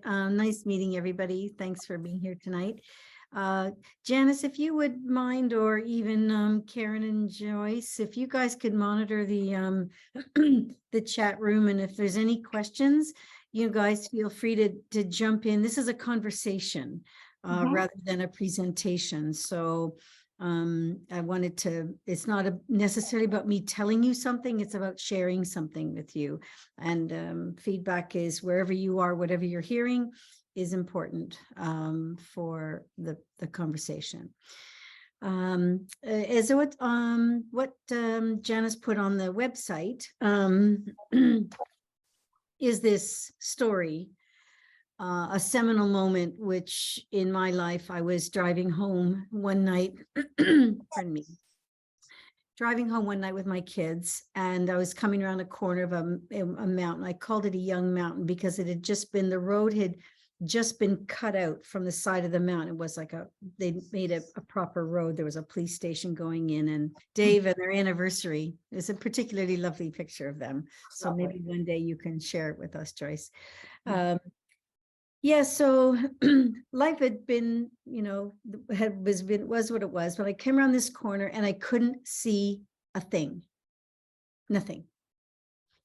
Nice meeting everybody. Thanks for being here tonight. Janice, if you would mind, or even Karen and Joyce, if you guys could monitor the the chat room, and if there's any questions, you guys feel free to jump in. This is a conversation rather than a presentation. So I wanted to, it's not necessarily about me telling you something, it's about sharing something with you. And feedback is wherever you are, whatever you're hearing is important for the conversation. As what Janice put on the website is this story, a seminal moment, which in my life, I was driving home one night, pardon me, driving home one night with my kids, and I was coming around a corner of a mountain. I called it a young mountain because it had just been, the road had just been cut out from the side of the mountain. It was like they made a proper road. There was a police station going in, and Dave and their anniversary is a particularly lovely picture of them. So maybe one day you can share it with us, Joyce. Yeah, so life had been, was what it was, but I came around this corner and I couldn't see a thing, nothing.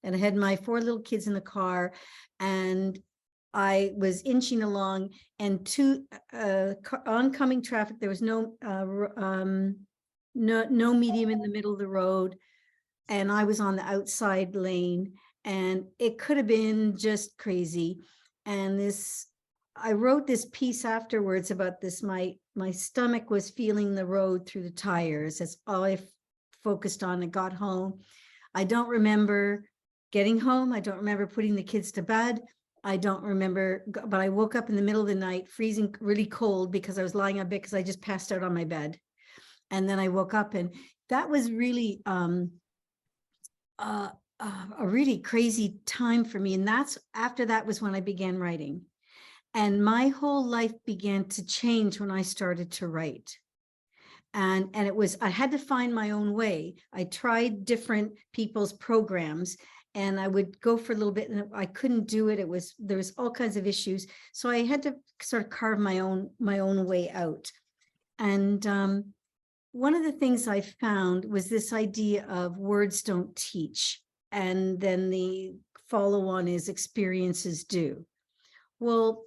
And I had my 4 little kids in the car, and I was inching along, and to oncoming traffic, there was no medium in the middle of the road, and I was on the outside lane, and it could have been just crazy. And I wrote this piece afterwards about this. My stomach was feeling the road through the tires. That's all I focused on. I got home. I don't remember getting home. I don't remember putting the kids to bed. I don't remember, but I woke up in the middle of the night, freezing, really cold, because I was lying on bed because I just passed out on my bed. And then I woke up, and that was really a really crazy time for me. And after that was when I began writing. And my whole life began to change when I started to write. And it was, I had to find my own way. I tried different people's programs, and I would go for a little bit, and I couldn't do it. There was all kinds of issues. So I had to sort of carve my own way out. And one of the things I found was this idea of words don't teach. And then the follow on is experiences do. Well,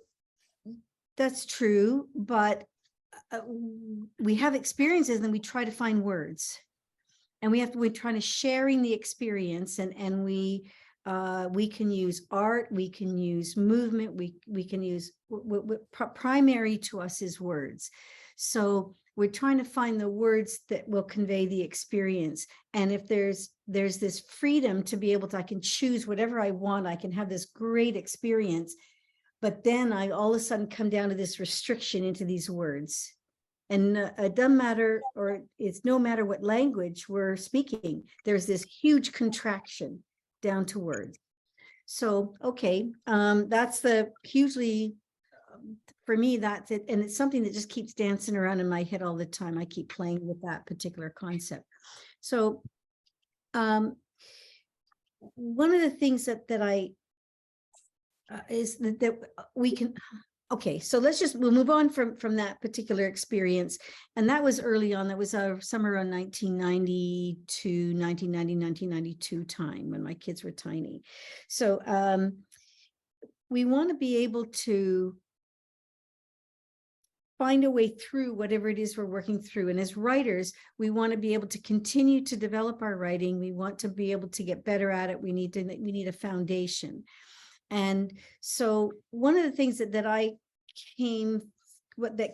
that's true, but we have experiences, and we try to find words, and we're trying to sharing the experience, and we can use art, we can use movement, we can use primary to us is words. So we're trying to find the words that will convey the experience. And if there's this freedom to be able to, I can choose whatever I want, I can have this great experience, but then I all of a sudden come down to this restriction into these words. And it doesn't matter, or it's no matter what language we're speaking, there's this huge contraction down to words. So, okay, that's the hugely, for me, that's it. And it's something that just keeps dancing around in my head all the time. I keep playing with that particular concept. So one of the things that I, is that we can, okay, so we'll move on from that particular experience. And that was early on. That was somewhere around 1992 time, when my kids were tiny. So we want to be able to find a way through whatever it is we're working through. And as writers, we want to be able to continue to develop our writing. We want to be able to get better at it. We need a foundation. And so one of the things that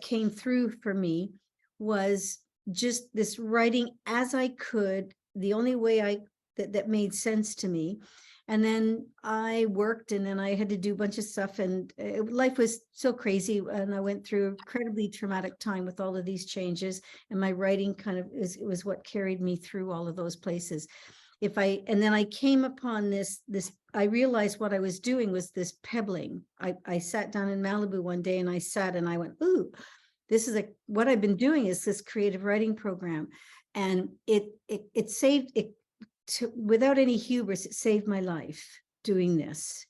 came through for me was just this writing as I could, the only way that made sense to me. And then I worked, and then I had to do a bunch of stuff, and life was so crazy, and I went through an incredibly traumatic time with all of these changes, and my writing kind of was what carried me through all of those places. And then I came upon this, I realized what I was doing was this pebbling. I sat down in Malibu one day, and I sat and I went, ooh, this is what I've been doing is this creative writing program. And it saved it. Without any hubris, it saved my life doing this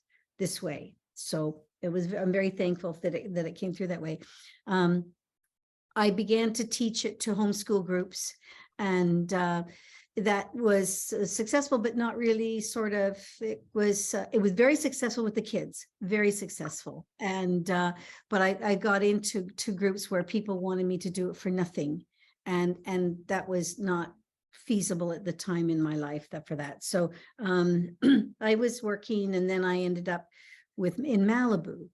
way. So I'm very thankful that it came through that way. I began to teach it to homeschool groups, and that was successful, but not really sort of, it was very successful with the kids, very successful. And, but I got into groups where people wanted me to do it for nothing. And that was not feasible at the time in my life for that. So I was working, and then I ended up in Malibu.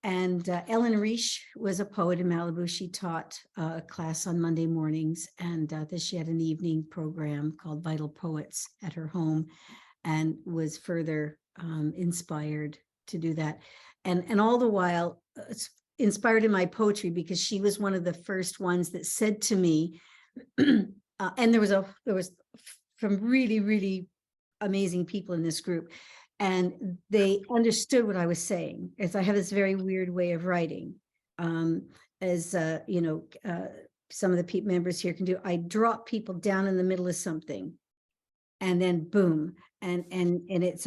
And Ellen Reich was a poet in Malibu. She taught a class on Monday mornings, and then she had an evening program called Vital Poets at her home, and was further inspired to do that. And all the while, inspired in my poetry, because she was one of the first ones that said to me, and there was some really, really amazing people in this group. And they understood what I was saying, as I have this very weird way of writing. As you know, some of the members here can do. I drop people down in the middle of something, and then boom, and it's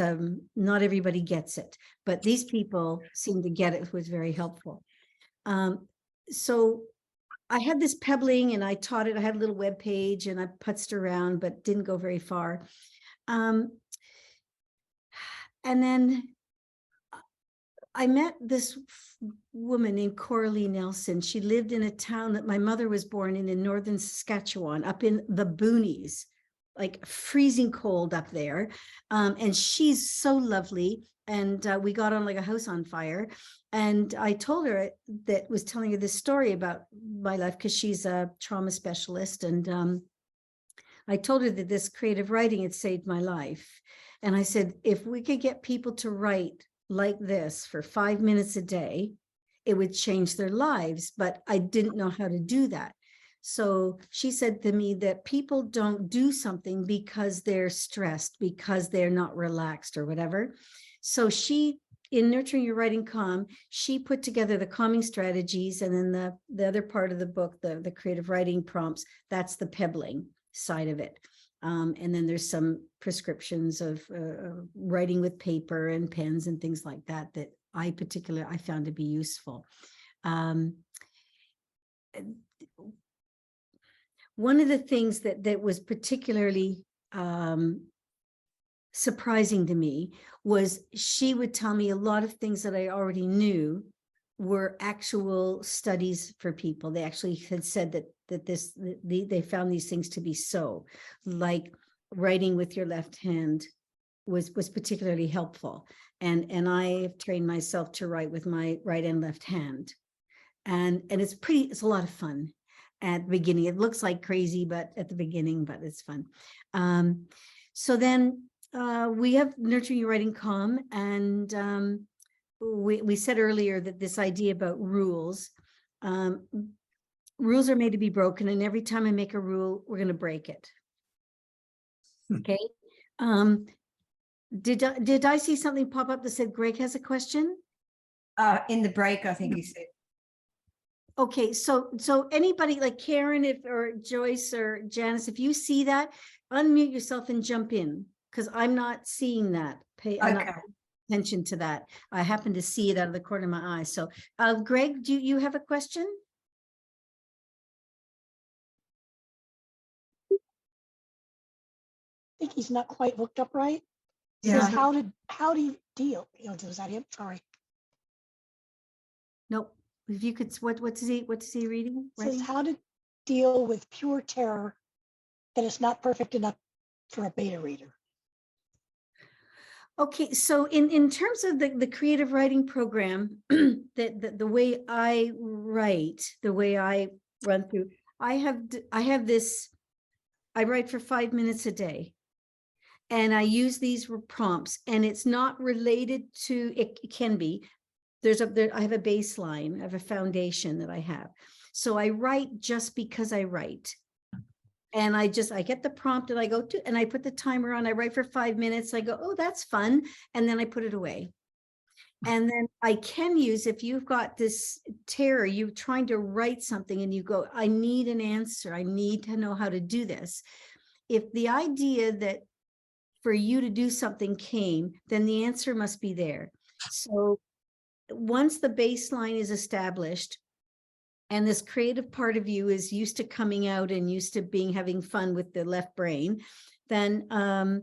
not everybody gets it, but these people seem to get it. It was very helpful. So I had this Pebbling, and I taught it. I had a little web page, and I putzed around, but didn't go very far. And then I met this woman named Coralie Nelson. She lived in a town that my mother was born in northern Saskatchewan, up in the boonies, like freezing cold up there. And she's so lovely. And we got on like a house on fire. And I told her that was telling her this story about my life, because she's a trauma specialist. And I told her that this creative writing had saved my life. And I said, if we could get people to write like this for 5 minutes a day, it would change their lives. But I didn't know how to do that. So she said to me that people don't do something because they're stressed, because they're not relaxed or whatever. So she, in Nurturing Your Writing Calm, she put together the calming strategies. And then the other part of the book, the creative writing prompts, that's the Pebbling side of it. And then there's some prescriptions of writing with paper and pens and things like that, that I found to be useful. One of the things that was particularly surprising to me was she would tell me a lot of things that I already knew were actual studies for people. They actually had said that they found these things to be so, like writing with your left hand was particularly helpful. And I have trained myself to write with my right and left hand. And it's a lot of fun at the beginning. It looks like crazy, but at the beginning, but it's fun. So then we have Nurturing Your Writing Calm, and we said earlier that this idea about rules, rules are made to be broken, and every time I make a rule, we're going to break it. Okay. Did I see something pop up that said Greg has a question? In the break, I think he said. Okay, so anybody like Karen, or Joyce or Janice, if you see that, unmute yourself and jump in, because I'm not seeing that. I'm not paying attention to that. I happen to see it out of the corner of my eye. So Greg, do you have a question? I think he's not quite hooked up right. Yeah. Says, how do you deal? Was that him? Sorry. Nope. If you could, what's he reading? Says how to deal with pure terror that is not perfect enough for a beta reader. Okay, so in terms of the creative writing program, the way I write, the way I run through, I have this, I write for 5 minutes a day, and I use these prompts, and it's not related to, it can be, I have a baseline, I have a foundation that I have. So I write just because I write. And I get the prompt, and I go to, and I put the timer on, I write for 5 minutes. I go, oh, that's fun. And then I put it away. And then I can use, if you've got this terror, you're trying to write something and you go, I need an answer. I need to know how to do this. If the idea that for you to do something came, then the answer must be there. So once the baseline is established and this creative part of you is used to coming out and used to having fun with the left brain, then ask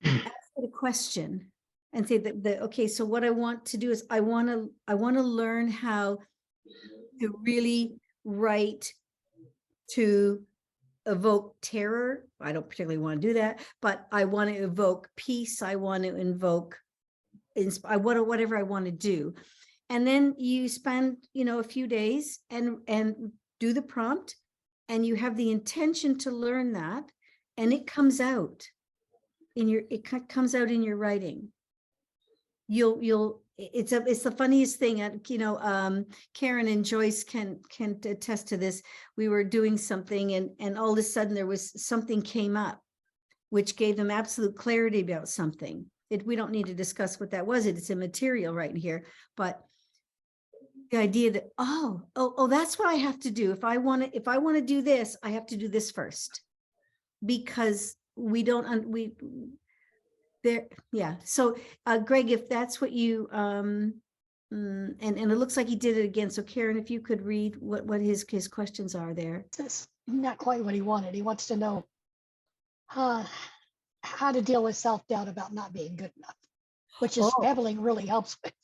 it a question and say that okay, so what I want to do is I want to learn how to really write to evoke terror. I don't particularly want to do that, but I want to evoke peace. I want to invoke whatever I want to do. And then you spend, a few days and do the prompt, and you have the intention to learn that, and it comes out in your writing. It's the funniest thing. Karen and Joyce can attest to this. We were doing something and all of a sudden there was something came up which gave them absolute clarity about something. We don't need to discuss what that was. It's immaterial right in here, but the idea that, that's what I have to do. If I want to do this, I have to do this first, because So Greg, if that's what you, and it looks like he did it again. So Karen, if you could read what his questions are there. That's not quite what he wanted. He wants to know how to deal with self-doubt about not being good enough, which is Pebbling really helps with.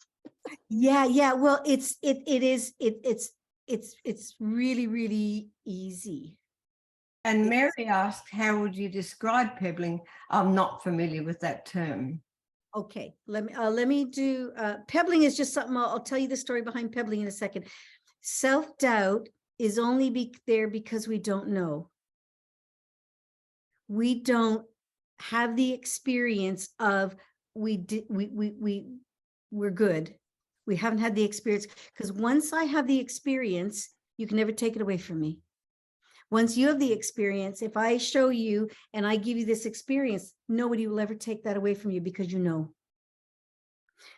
Yeah. Well, it's really, really easy. And Mary asked, how would you describe pebbling? I'm not familiar with that term. Okay, let me do, pebbling is just something, I'll tell you the story behind pebbling in a second. Self-doubt is only there because we don't know. We don't have the experience of we're good. We haven't had the experience, because once I have the experience, you can never take it away from me. Once you have the experience, if I show you and I give you this experience, nobody will ever take that away from you, because you know.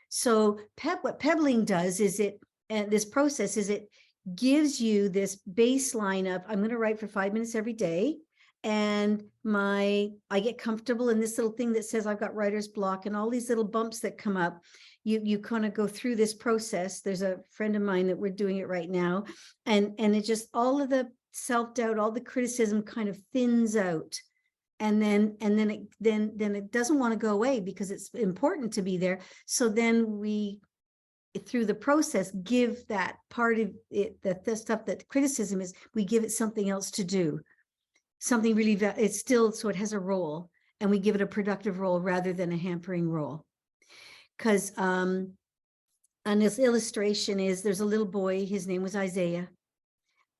So what pebbling does is this process is it gives you this baseline of, I'm going to write for 5 minutes every day. And I get comfortable in this little thing that says I've got writer's block, and all these little bumps that come up. You kind of go through this process. There's a friend of mine that we're doing it right now. And it just, all of the self-doubt, all the criticism kind of thins out. And then it doesn't want to go away, because it's important to be there. So then we, through the process, give that part of it, the stuff that criticism is, we give it something else to do. Something really, it's still, so it has a role, and we give it a productive role rather than a hampering role. Because on this illustration there's a little boy, his name was Isaiah.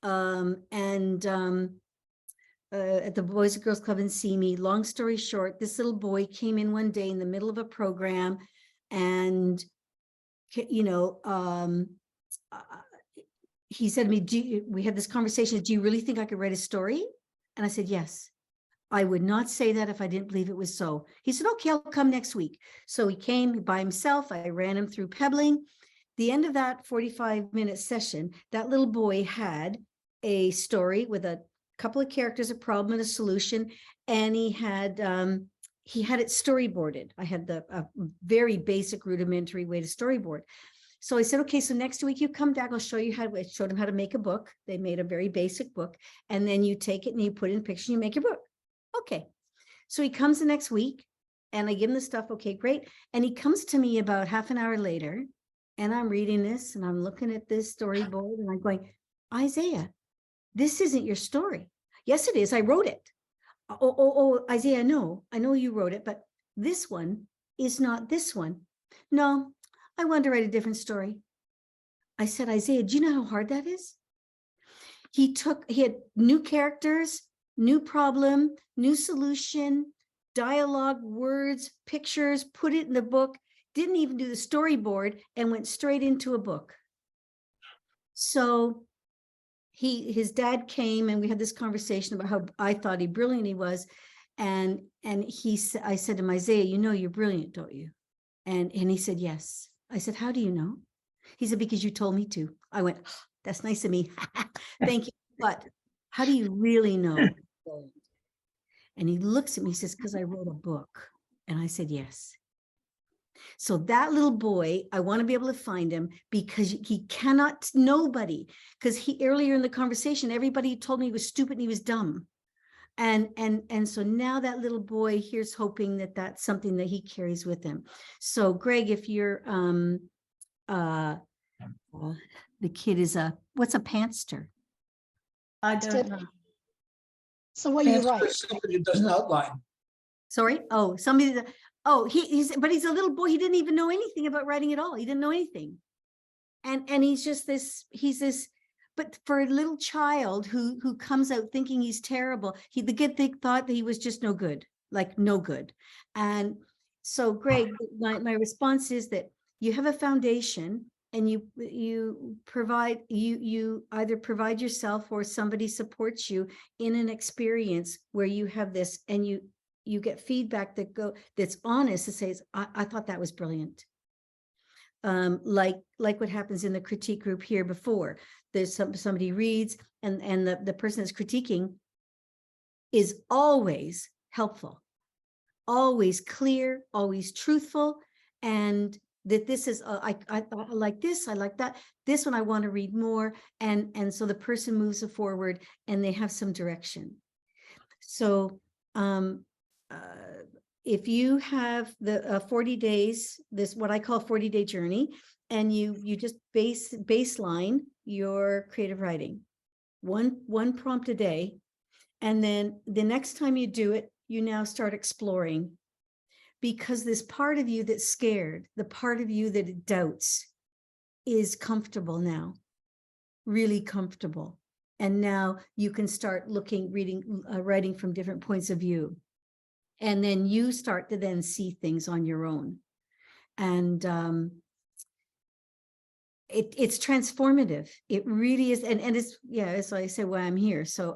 At the Boys and Girls Club in Simi, long story short, this little boy came in one day in the middle of a program, and, he said to me, we had this conversation, do you really think I could write a story? And I said, yes. I would not say that if I didn't believe it was so. He said, okay, I'll come next week. So he came by himself. I ran him through Pebbling. The end of that 45-minute session, that little boy had a story with a couple of characters, a problem and a solution. And he had it storyboarded. I had a very basic rudimentary way to storyboard. So I said, okay, so next week you come back, I'll show you I showed him how to make a book. They made a very basic book. And then you take it and you put in pictures and you make your book. Okay. So he comes the next week and I give him the stuff. Okay, great. And he comes to me about half an hour later, and I'm reading this and I'm looking at this storyboard and I'm going, Isaiah, this isn't your story. Yes, it is. I wrote it. Oh, Isaiah, no, I know you wrote it, but this one is not this one. No, I wanted to write a different story. I said, Isaiah, do you know how hard that is? He had new characters, new problem, new solution, dialogue, words, pictures, put it in the book, didn't even do the storyboard, and went straight into a book. So his dad came and we had this conversation about how I thought he brilliant he was. And I said to him, Isaiah, you know you're brilliant, don't you? And he said, yes. I said, how do you know? He said, because you told me to. I went, oh, that's nice of me. Thank you. But how do you really know? And he looks at me, he says, because I wrote a book. And I said, yes. So that little boy, I want to be able to find him because he cannot, nobody, because he earlier in the conversation, everybody told me he was stupid and he was dumb. And so now that little boy, here's hoping that that's something that he carries with him. So Greg, if you're, the kid is what's a pantster? I don't know. So what do you Answer write? is somebody who does an outline. Sorry? Oh, somebody that, but he's a little boy. He didn't even know anything about writing at all. He didn't know anything. And he's just he's this, but for a little child who comes out thinking he's terrible, the kid thought that he was just no good, like no good. And so Greg, my response is that you have a foundation and you either provide yourself or somebody supports you in an experience where you have this and you get feedback that's honest, that says, I thought that was brilliant. Like what happens in the critique group here before. There's somebody reads and the person that's critiquing is always helpful, always clear, always truthful, and that this is I like this, I like that, this one I want to read more, and so the person moves it forward and they have some direction. So if you have the 40 days, this what I call 40-day journey, and you just baseline your creative writing, one prompt a day, and then the next time you do it, you now start exploring, because this part of you that's scared, the part of you that doubts, is comfortable now, really comfortable, and now you can start looking, reading, writing from different points of view. And then you start to then see things on your own. And it's transformative. It really is. And it's, yeah, as I say, why I'm here. So,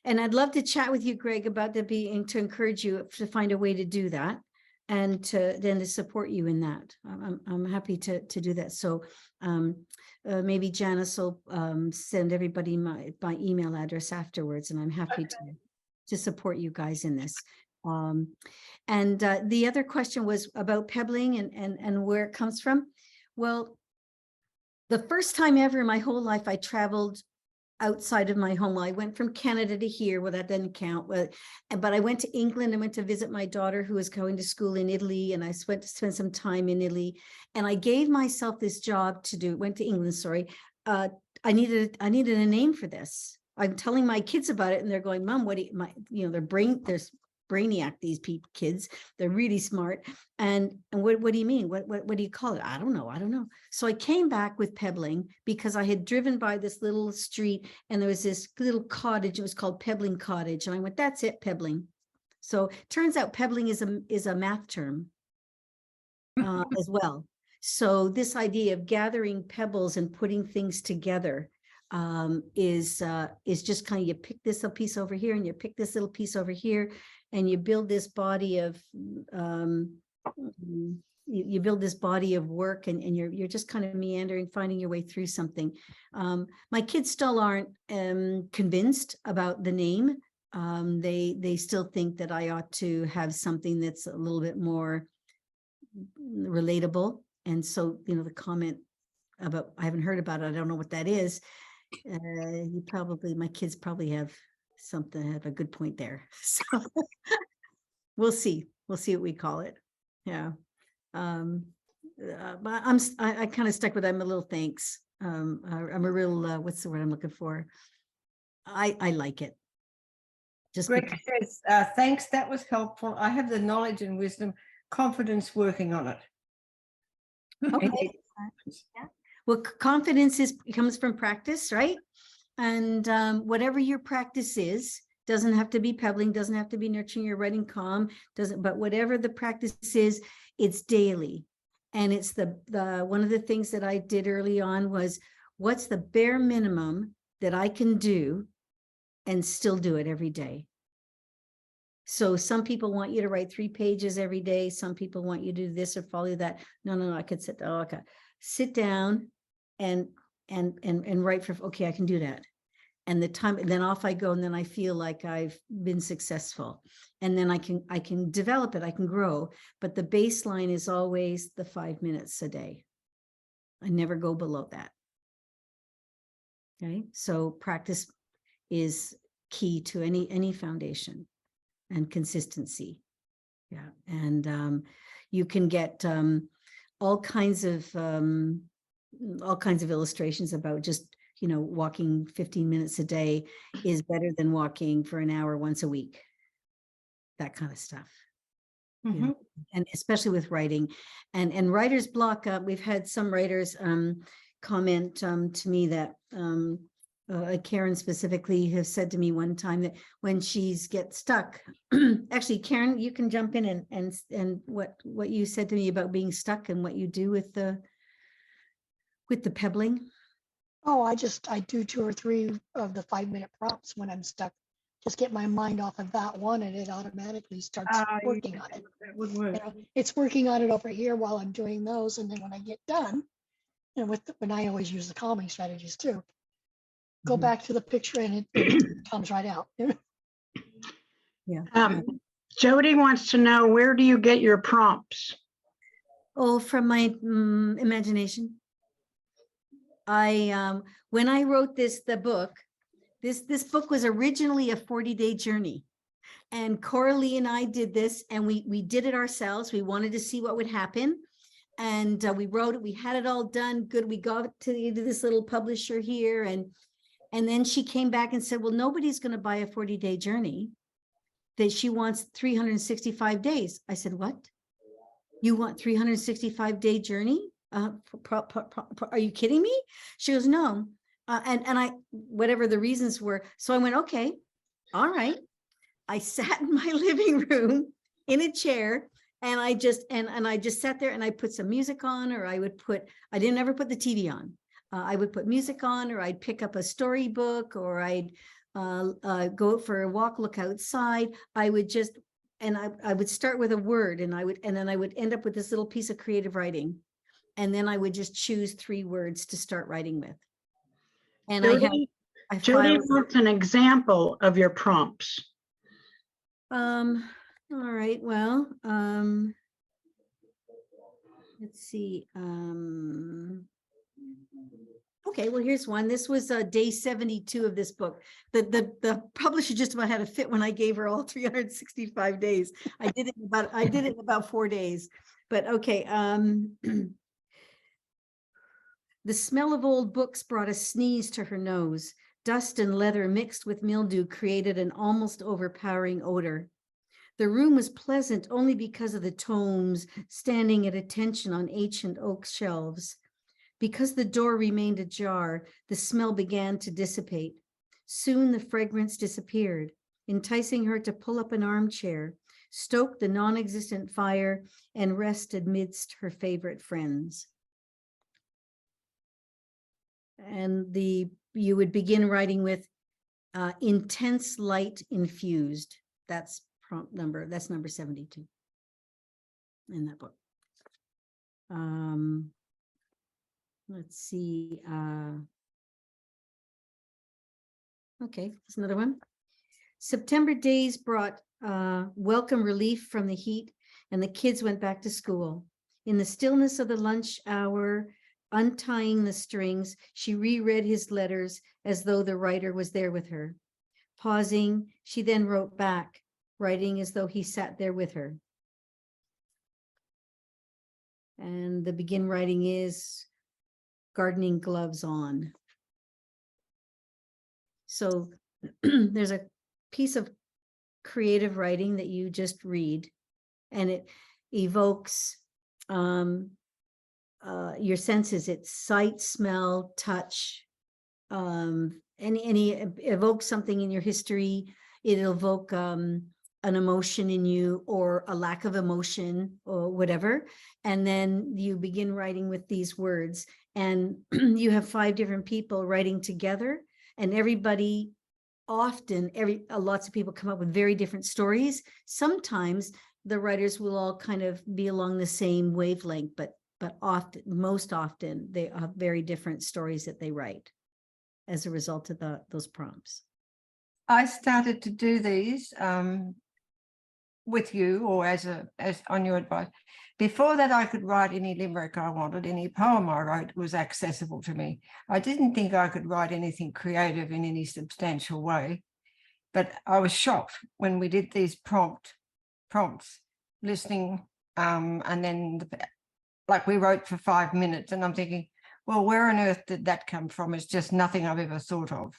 and I'd love to chat with you, Greg, about to encourage you to find a way to do that and to support you in that. I'm happy to do that. So maybe Janice will send everybody my email address afterwards, and I'm happy to support you guys in this. And the other question was about Pebbling and where it comes from. Well, the first time ever in my whole life, I traveled outside of my home. Well, I went from Canada to here. Well, that doesn't count. But I went to England and went to visit my daughter who was going to school in Italy. And I went to spend some time in Italy. And I gave myself this job to do, went to England, sorry. I needed a name for this. I'm telling my kids about it and they're going, Mom, what do you, there's brainiac, these kids, they're really smart. And what do you mean? What do you call it? I don't know. So I came back with Pebbling because I had driven by this little street and there was this little cottage. It was called Pebbling Cottage. And I went, that's it, Pebbling. So it turns out Pebbling is a math term as well. So this idea of gathering pebbles and putting things together is just kind of, you pick this little piece over here and you pick this little piece over here, and you build this body of you build this body of work, and you're just kind of meandering, finding your way through something. My kids still aren't convinced about the name. They still think that I ought to have something that's a little bit more relatable. And so, the comment about, I haven't heard about it, I don't know what that is. My kids probably have a good point there. So we'll see what we call it. Yeah. But I kind of stuck with, I'm a little thanks. I'm a real, what's the word I'm looking for? I like it. Just Greg says, thanks, that was helpful. I have the knowledge and wisdom, confidence working on it. Okay. Yeah. Well, confidence comes from practice, right? And whatever your practice is, doesn't have to be Pebbling, doesn't have to be nurturing your writing calm, but whatever the practice is, it's daily. And it's the one of the things that I did early on was, what's the bare minimum that I can do and still do it every day? So some people want you to write 3 pages every day. Some people want you to do this or follow that. No, I could sit down and write for, okay, I can do that. and the time, and then off I go, and then I feel like I've been successful, and then I can develop it, I can grow, but the baseline is always the 5 minutes a day. I never go below that. Okay, so practice is key to any foundation, and consistency. Yeah, and you can get all kinds of illustrations about just, walking 15 minutes a day is better than walking for an hour once a week. That kind of stuff. Mhm. And especially with writing and writer's block. We've had some writers comment to me that Karen specifically has said to me one time that when she's get stuck, actually, Karen, you can jump in and what you said to me about being stuck and what you do with the pebbling. Oh, I do 2 or 3 of the 5-minute prompts when I'm stuck. Just get my mind off of that one, and it automatically starts working on it. That would work. It's working on it over here while I'm doing those, and then when I get done, and when I always use the calming strategies too, go Mhm. back to the picture and it comes right out. Yeah. Jody wants to know, where do you get your prompts? Oh, from my imagination. When I wrote the book, this book was originally a 40-day journey. And Coralie and I did this, and we did it ourselves. We wanted to see what would happen. And we wrote it, we had it all done. Good. We got it to this little publisher here. And then she came back and said, well, nobody's going to buy a 40-day journey. That she wants 365 days. I said, what? You want 365-day journey? Are you kidding me? She goes, no. And I, whatever the reasons were. So I went, okay, all right. I sat in my living room in a chair, and I just sat there, and I put some music on, or I didn't ever put the TV on. I would put music on, or I'd pick up a storybook, or I'd go for a walk, look outside. I would start with a word, and then I would end up with this little piece of creative writing. And then I would just choose 3 words to start writing with. And Jody wants an example of your prompts. All right, well, let's see. Okay, well, here's one. This was day 72 of this book. The publisher just about had a fit when I gave her all 365 days. I did it in about 4 days. But okay, the smell of old books brought a sneeze to her nose. Dust and leather mixed with mildew created an almost overpowering odor. The room was pleasant only because of the tomes standing at attention on ancient oak shelves. Because the door remained ajar, the smell began to dissipate. Soon the fragrance disappeared, enticing her to pull up an armchair, stoke the non-existent fire, and rest amidst her favorite friends. And you would begin writing with intense light infused. That's number 72 in that book. Let's see. Okay, there's another one. September days brought welcome relief from the heat, and the kids went back to school. In the stillness of the lunch hour, untying the strings, she reread his letters as though the writer was there with her. Pausing, she then wrote back, writing as though he sat there with her. And the begin writing is gardening gloves on. So there's a piece of creative writing that you just read, and it evokes your senses. It's sight, smell, touch, any evoke something in your history. It'll evoke an emotion in you, or a lack of emotion, or whatever. And then you begin writing with these words, and you have 5 different people writing together, and everybody lots of people come up with very different stories. Sometimes the writers will all kind of be along the same wavelength, but most often they have very different stories that they write. as a result of those prompts. I started to do these with you, or as on your advice. Before that, I could write any limerick I wanted. Any poem I wrote was accessible to me. I didn't think I could write anything creative in any substantial way, but I was shocked when we did these prompts, listening, and then like we wrote for 5 minutes, and I'm thinking, well, where on earth did that come from? It's just nothing I've ever thought of.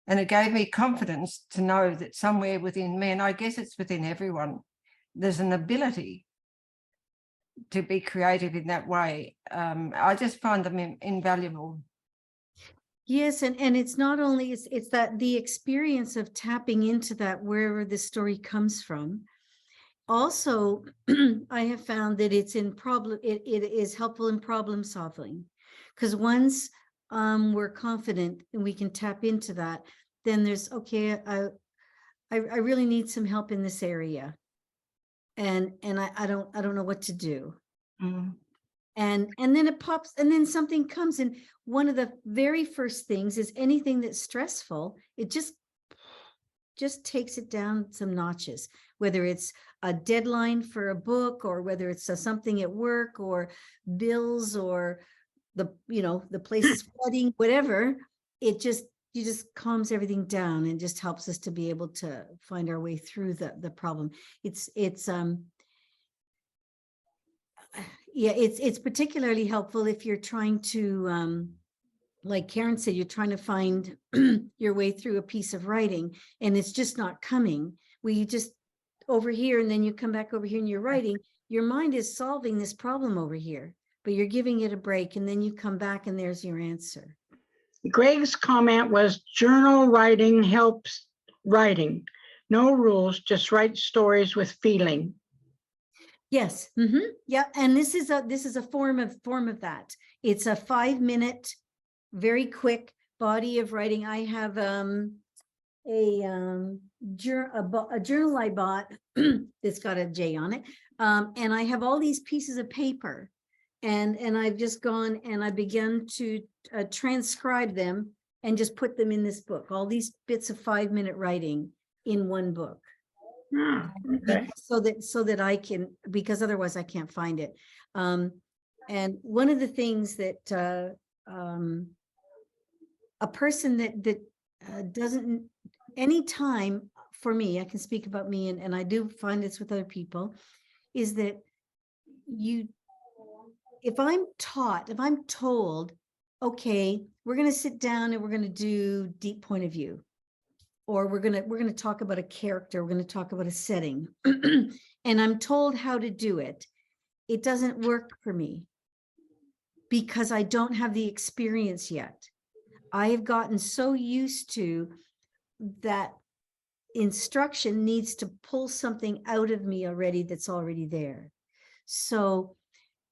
And it gave me confidence to know that somewhere within me, and I guess it's within everyone, there's an ability to be creative in that way. I just find them invaluable. Yes, and it's not only, it's that the experience of tapping into that wherever the story comes from. Also, I have found that it is helpful in problem solving, because once we're confident and we can tap into that, then there's, okay, I really need some help in this area, and I don't know what to do. Mm. And then it pops, and then something comes, and one of the very first things is anything that's stressful, it just takes it down some notches, whether it's a deadline for a book, or whether it's something at work, or bills, or the place is flooding, whatever. It just calms everything down and just helps us to be able to find our way through the problem. It's particularly helpful if you're trying to, like Karen said, you're trying to find your way through a piece of writing and it's just not coming. Well, you just over here, and then you come back over here and you're writing. Your mind is solving this problem over here, but you're giving it a break, and then you come back and there's your answer. Greg's comment was journal writing helps writing. No rules, just write stories with feeling. Yes. Yeah. And this is a form of that. It's a 5-minute, very quick body of writing. I have a journal I bought that's got a J on it. And I have all these pieces of paper, and I've just gone and I began to transcribe them and just put them in this book, all these bits of 5-minute writing in one book. Okay. So that I can, because otherwise I can't find it. And one of the things that a person that doesn't, anytime, for me, I can speak about me, and I do find this with other people, is that if I'm told, okay, we're going to sit down and we're going to do deep point of view, or we're going to talk about a character, we're going to talk about a setting, and I'm told how to do it, it doesn't work for me because I don't have the experience yet. I have gotten so used to that instruction needs to pull something out of me already that's already there. So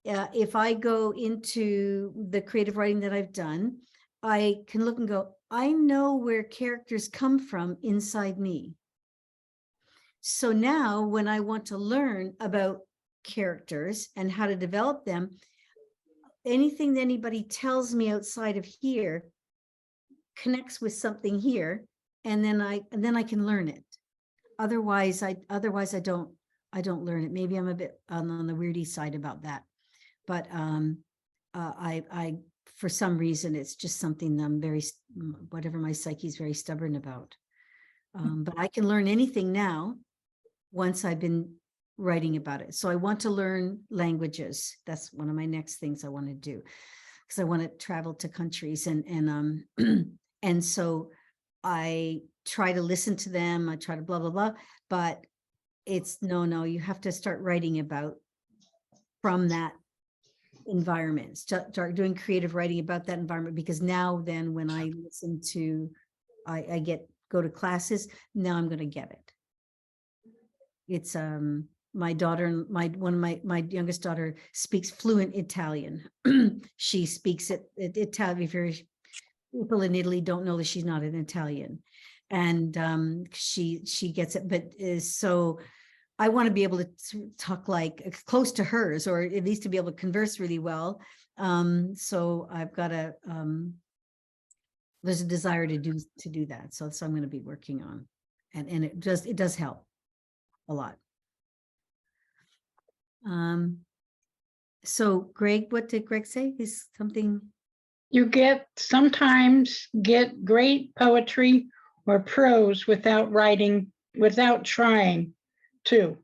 if I go into the creative writing that I've done, I can look and go, I know where characters come from inside me. So now when I want to learn about characters and how to develop them, anything that anybody tells me outside of here connects with something here, and then I can learn it. Otherwise I don't learn it. Maybe I'm a bit on the weirdy side about that, but I for some reason it's just something I'm whatever, my psyche's very stubborn about. But I can learn anything now once I've been writing about it. So I want to learn languages. That's one of my next things I want to do, because I want to travel to countries, and and so I try to listen to them. I try to blah, blah, blah, but it's no, you have to start writing about from that environment, start doing creative writing about that environment, because now then when I listen to, I go to classes, now I'm going to get it. It's my daughter, my youngest daughter speaks fluent Italian. She speaks Italian. Very people in Italy don't know that she's not an Italian, and she gets it. But so I want to be able to talk like close to hers, or at least to be able to converse really well. So I've got to there's a desire to do that. So I'm going to be working on, and it does help a lot. So Greg, what did Greg say? Is something? You sometimes get great poetry or prose without trying to.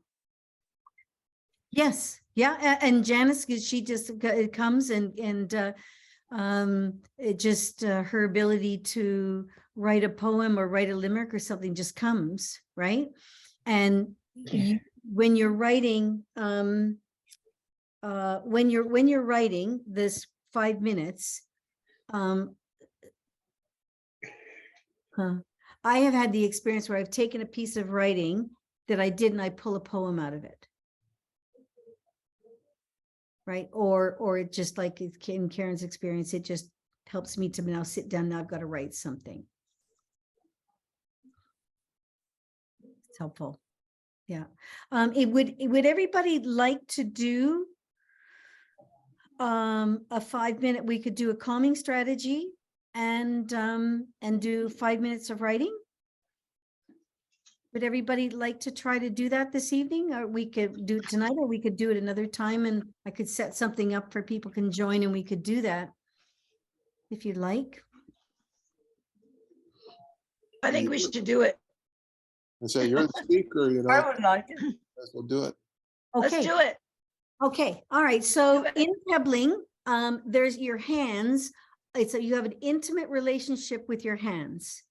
Yes. Yeah. And Janice, she just it comes and it just her ability to write a poem or write a limerick or something just comes, right? And when you're writing, when you're writing this 5 minutes, I have had the experience where I've taken a piece of writing that I did and I pull a poem out of it. Right. Or it just like in Karen's experience, it just helps me to now sit down. Now I've got to write something. It's helpful. Yeah. Would everybody like to do a 5 minute, we could do a calming strategy and do 5 minutes of writing? Would everybody like to try to do that this evening? Or we could do it tonight, or we could do it another time, and I could set something up for people can join and we could do that if you'd like. I think we should do it. And say you're the speaker, you know. I would like it. We'll do it. Okay. Let's do it. Okay. All right. So Do it. in Pebbling, there's your hands. It's you have an intimate relationship with your hands.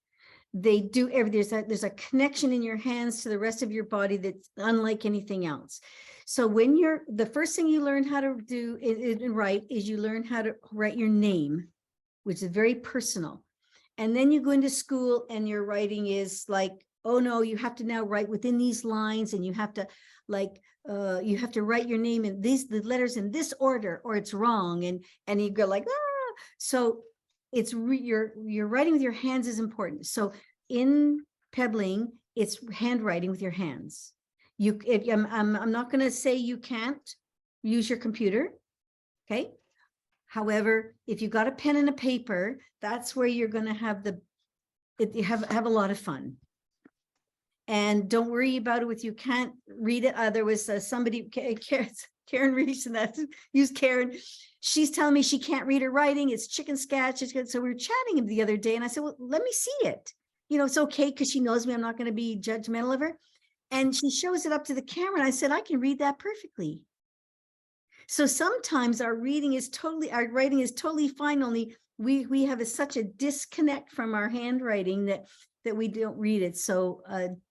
They do there's a connection in your hands to the rest of your body that's unlike anything else. So when the first thing you learn how to do and write is you learn how to write your name, which is very personal. And then you go into school and your writing is like, oh no, you have to now write within these lines, and you have to you have to write your name in the letters in this order, or it's wrong. And you go like, ah. So it's your writing with your hands is important. So in Pebbling, it's handwriting with your hands. I'm not going to say you can't use your computer. Okay. However, if you got a pen and a paper, that's where you're going to have have a lot of fun. And don't worry about it if you can't read it. There was somebody, Karen Reese, and that used Karen. She's telling me she can't read her writing. It's chicken scratch. So we were chatting the other day, and I said, well, let me see it. You know, it's okay because she knows me. I'm not going to be judgmental of her. And she shows it up to the camera. And I said, I can read that perfectly. So sometimes our writing is totally fine. Only we have such a disconnect from our handwriting that we don't read it. So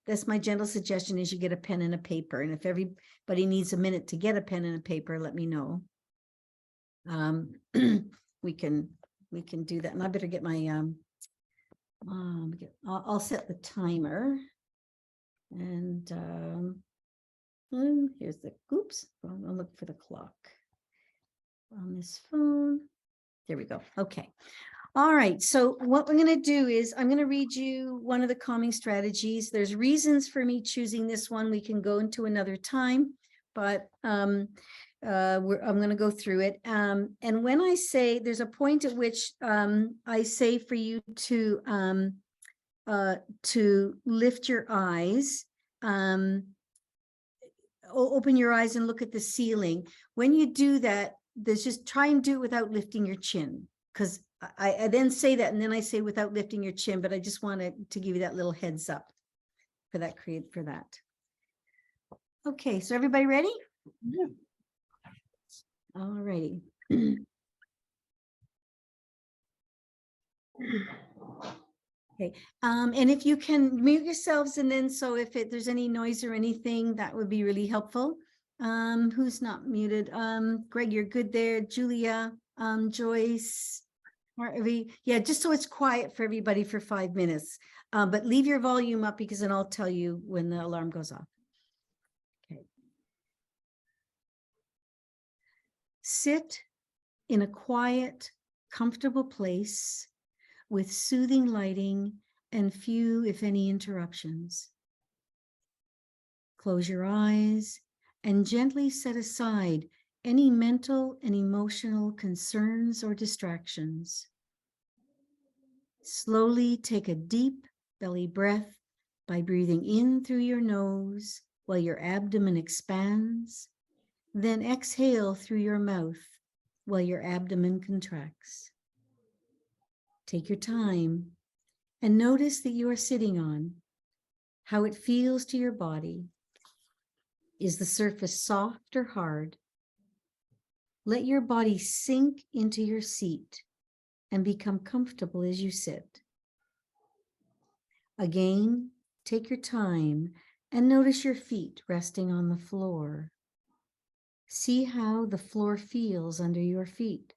that's my gentle suggestion is you get a pen and a paper. And if everybody needs a minute to get a pen and a paper, let me know. We can do that. And I better get my, I'll set the timer. And here's the, oops, I'll look for the clock on this phone. There we go. Okay. All right. So what we're going to do is I'm going to read you one of the calming strategies. There's reasons for me choosing this one. We can go into another time, but I'm going to go through it. And when I say there's a point at which I say for you to lift your eyes, open your eyes and look at the ceiling. When you do that, there's just try and do it without lifting your chin, because I then say that, and then I say without lifting your chin, but I just wanted to give you that little heads up for that, for that. Okay, so everybody ready? Yeah. All righty. Okay, and if you can mute yourselves, and then so if there's any noise or anything, that would be really helpful. Who's not muted? Greg, you're good there. Julia, Joyce, Harvey. Yeah, just so it's quiet for everybody for 5 minutes. But leave your volume up, because then I'll tell you when the alarm goes off. Okay. Sit in a quiet, comfortable place with soothing lighting and few, if any, interruptions. Close your eyes and gently set aside any mental and emotional concerns or distractions. Slowly take a deep belly breath by breathing in through your nose while your abdomen expands. Then exhale through your mouth while your abdomen contracts. Take your time and notice that you are sitting on, how it feels to your body. Is the surface soft or hard? Let your body sink into your seat and become comfortable as you sit. Again, take your time and notice your feet resting on the floor. See how the floor feels under your feet.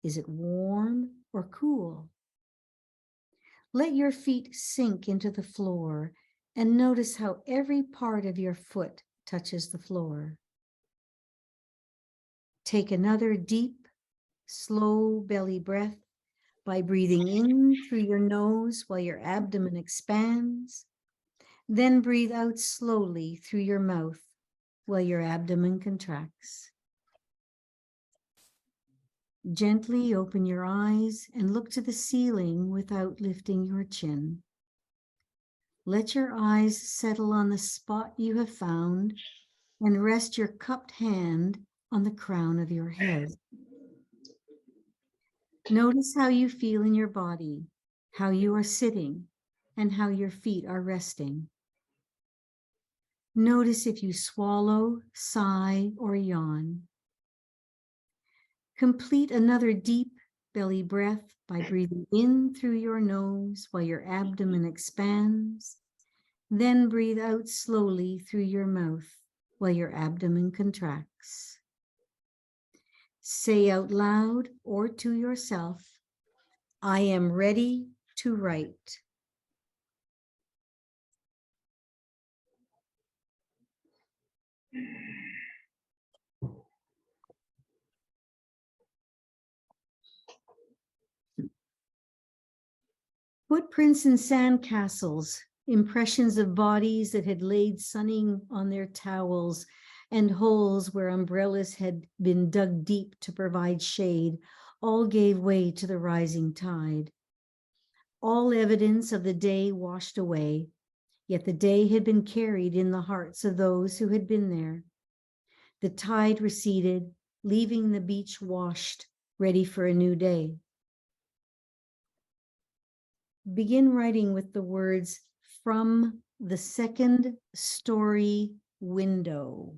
Is it warm or cool? Let your feet sink into the floor and notice how every part of your foot touches the floor. Take another deep, slow belly breath by breathing in through your nose while your abdomen expands. Then breathe out slowly through your mouth while your abdomen contracts. Gently open your eyes and look to the ceiling without lifting your chin. Let your eyes settle on the spot you have found and rest your cupped hand on the crown of your head. Notice how you feel in your body, how you are sitting, and how your feet are resting. Notice if you swallow, sigh, or yawn. Complete another deep belly breath by breathing in through your nose while your abdomen expands. Then breathe out slowly through your mouth while your abdomen contracts. Say out loud or to yourself, I am ready to write. Footprints in sandcastles, impressions of bodies that had laid sunning on their towels, and holes where umbrellas had been dug deep to provide shade, all gave way to the rising tide. All evidence of the day washed away, yet the day had been carried in the hearts of those who had been there. The tide receded, leaving the beach washed, ready for a new day. Begin writing with the words from the second story window.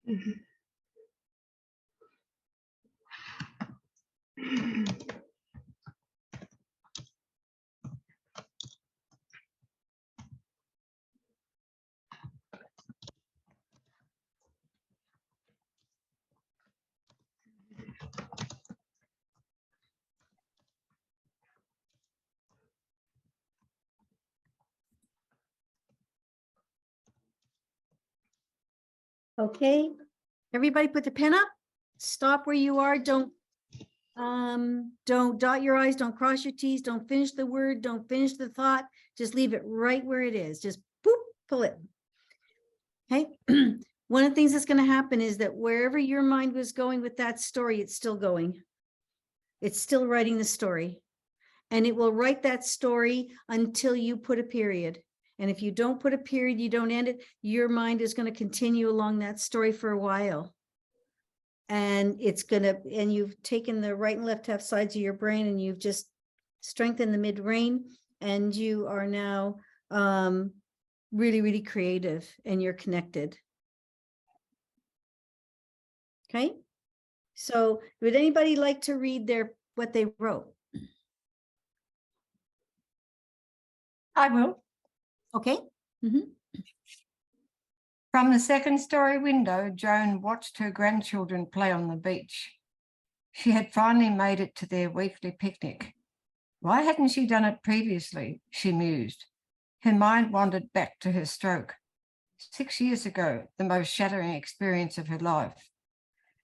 Mhm. Okay, everybody put the pen up. Stop where you are. Don't dot your i's, don't cross your t's, don't finish the word, don't finish the thought. Just leave it right where it is. Just boop, pull it. Okay. One of the things that's going to happen is that wherever your mind was going with that story, it's still going. It's still writing the story. And it will write that story until you put a period. And if you don't put a period, you don't end it, your mind is going to continue along that story for a while. And it's going to, and you've taken the right and left half sides of your brain and you've just strengthened the mid-brain, and you are now really, really creative and you're connected. Okay. So would anybody like to read what they wrote? I will. Okay. Mm-hmm. From the second story window, Joan watched her grandchildren play on the beach. She had finally made it to their weekly picnic. Why hadn't she done it previously? She mused. Her mind wandered back to her stroke. 6 years ago, the most shattering experience of her life.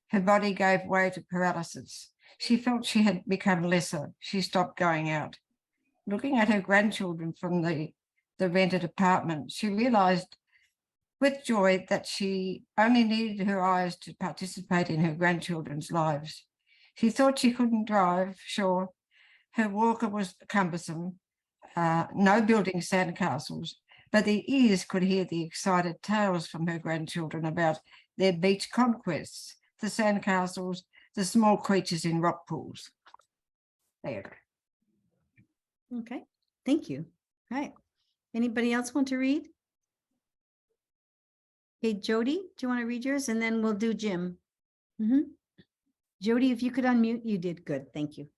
Her body gave way to paralysis. She felt she had become lesser. She stopped going out. Looking at her grandchildren from the rented apartment, she realized with joy that she only needed her eyes to participate in her grandchildren's lives. She thought she couldn't drive, sure. Her walker was cumbersome, no building sandcastles, but the ears could hear the excited tales from her grandchildren about their beach conquests, the sandcastles, the small creatures in rock pools. There you go. Okay. Thank you. All right. Anybody else want to read? Hey, Jody, do you want to read yours? And then we'll do Jim. Mm-hmm. Jody, if you could unmute, you did good. Thank you.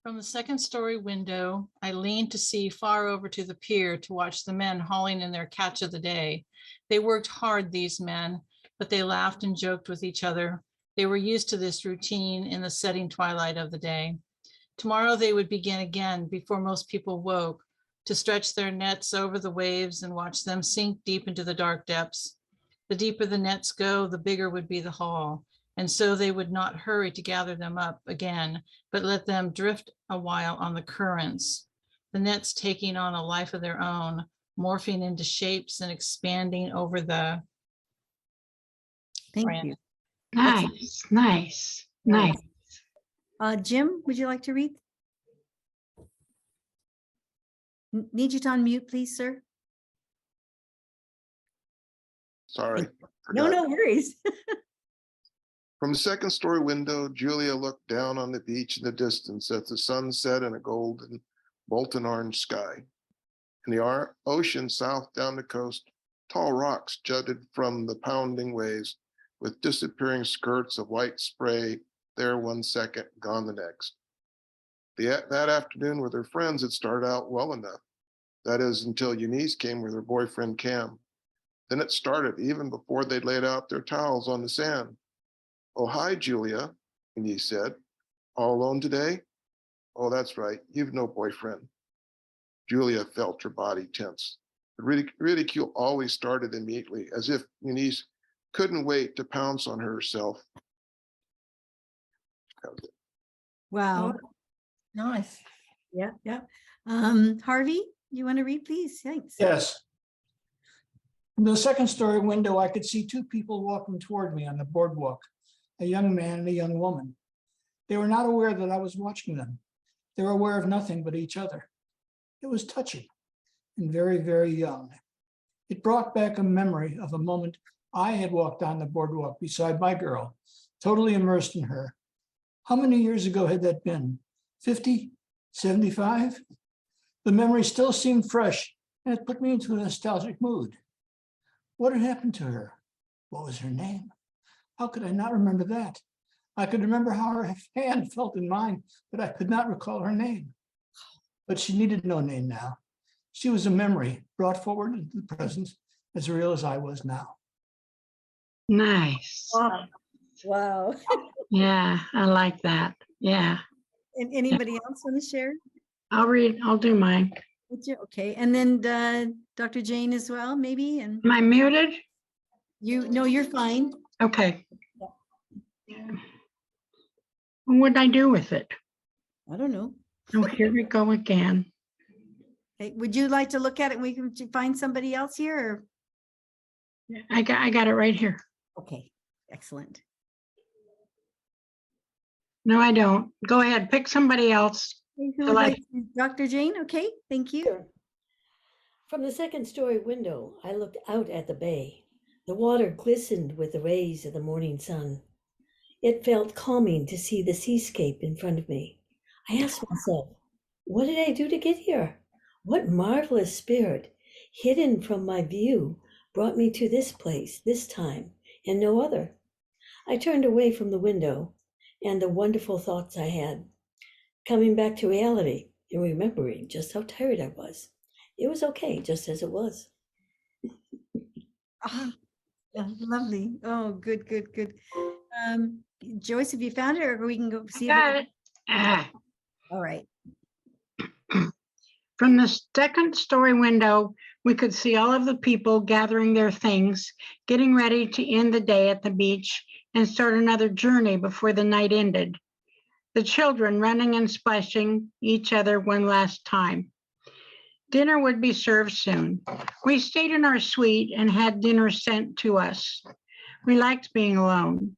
From the second story window, I leaned to see far over to the pier to watch the men hauling in their catch of the day. They worked hard, these men, but they laughed and joked with each other. They were used to this routine in the setting twilight of the day. Tomorrow they would begin again before most people woke, to stretch their nets over the waves and watch them sink deep into the dark depths. The deeper the nets go, the bigger would be the haul. And so they would not hurry to gather them up again, but let them drift a while on the currents, the nets taking on a life of their own, morphing into shapes and expanding over the Thank brand. you. Nice, nice, nice. Jim, would you like to read? Need you to unmute, please, sir. Sorry. No, forgot. no worries. From the second story window, Julia looked down on the beach in the distance as the sun set in a golden, molten orange sky. In the ocean south down the coast, tall rocks jutted from the pounding waves with disappearing skirts of white spray, there 1 second, gone the next. That afternoon with her friends had started out well enough. That is, until Eunice came with her boyfriend Cam. Then it started even before they'd laid out their towels on the sand. "Oh, hi, Julia," Eunice said. "All alone today?" "Oh, that's right. You've no boyfriend." Julia felt her body tense. The ridicule always started immediately, as if Eunice couldn't wait to pounce on herself. Wow. Oh, nice. Yeah, yeah. Harvey, you want to read, please? Thanks. Yes. From the second story window, I could see two people walking toward me on the boardwalk, a young man and a young woman. They were not aware that I was watching them. They were aware of nothing but each other. It was touching and very, very young. It brought back a memory of a moment I had walked on the boardwalk beside my girl, totally immersed in her. How many years ago had that been? 50, 75? The memory still seemed fresh, and it put me into a nostalgic mood. What had happened to her? What was her name? How could I not remember that? I could remember how her hand felt in mine, but I could not recall her name. But she needed no name now. She was a memory brought forward into the present, as real as I was now. Nice. Oh, wow. Yeah, I like that. Yeah, And anybody else want to share? I'll do mine. Would you? Okay, and then Dr. Jane as well, maybe, and Am I muted? no, you're fine. Okay. What did I do with it? I don't know. Oh, here we go again. Hey, would you like to look at it? We can find somebody else here, or? I got it right here. Okay, excellent. No, I don't. Go ahead, pick somebody else. Who I would like- like to- Dr. Jane, okay, thank you. Sure. From the second-story window, I looked out at the bay. The water glistened with the rays of the morning sun. It felt calming to see the seascape in front of me. I asked myself, what did I do to get here? What marvelous spirit, hidden from my view, brought me to this place, this time, and no other? I turned away from the window and the wonderful thoughts I had, coming back to reality and remembering just how tired I was. It was okay, just as it was. Ah, yeah, lovely. Oh, good, good, good. Joyce, have you found it, or we can go see? Got it. Ah. All right. From the second story window, we could see all of the people gathering their things, getting ready to end the day at the beach and start another journey before the night ended. The children running and splashing each other one last time. Dinner would be served soon. We stayed in our suite and had dinner sent to us. We liked being alone.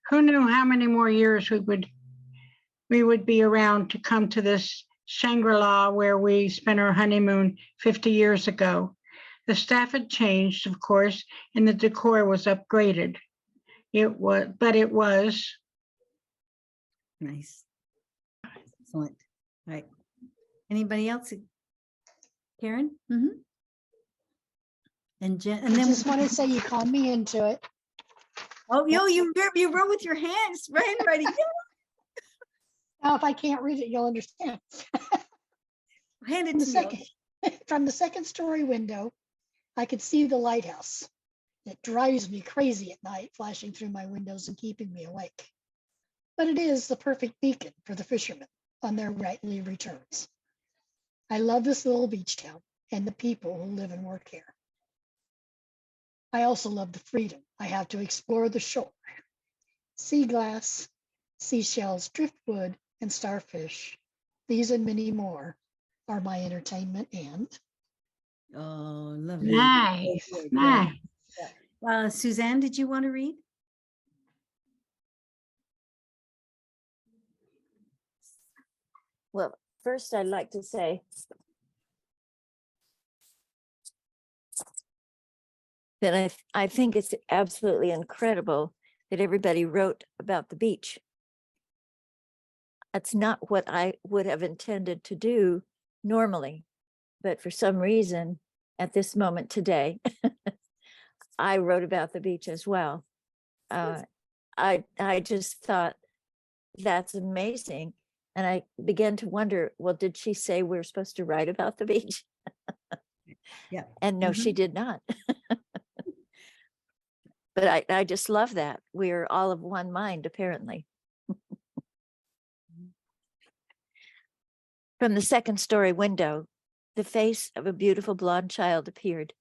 Who knew how many more years we would be around to come to this Shangri-La where we spent our honeymoon 50 years ago. The staff had changed, of course, and the decor was upgraded. It was Nice. Excellent. All right. Anybody else? Karen? Mm-hmm. And Jen, and I then, just want to say you called me into it. oh, you wrote with your hands, handwriting. Now, if I can't read it, you'll understand. Hand it From the to me. second, from the second-story window, I could see the lighthouse. It drives me crazy at night, flashing through my windows and keeping me awake. But it is the perfect beacon for the fishermen on their nightly returns. I love this little beach town and the people who live and work here. I also love the freedom I have to explore the shore. Sea glass, seashells, driftwood, and starfish. These and many more are my entertainment and Oh, lovely. nice, Good, nice. yeah. Suzanne, did you want to read? Well, first I'd like to say that I think it's absolutely incredible that everybody wrote about the beach. That's not what I would have intended to do normally, but for some reason, at this moment today, I wrote about the beach as well. I just thought that's amazing. And I began to wonder, well, did she say we're supposed to write about the beach? Yeah. And no, she did not. But I just love that. We're all of one mind, apparently. From the second story window, the face of a beautiful blonde child appeared.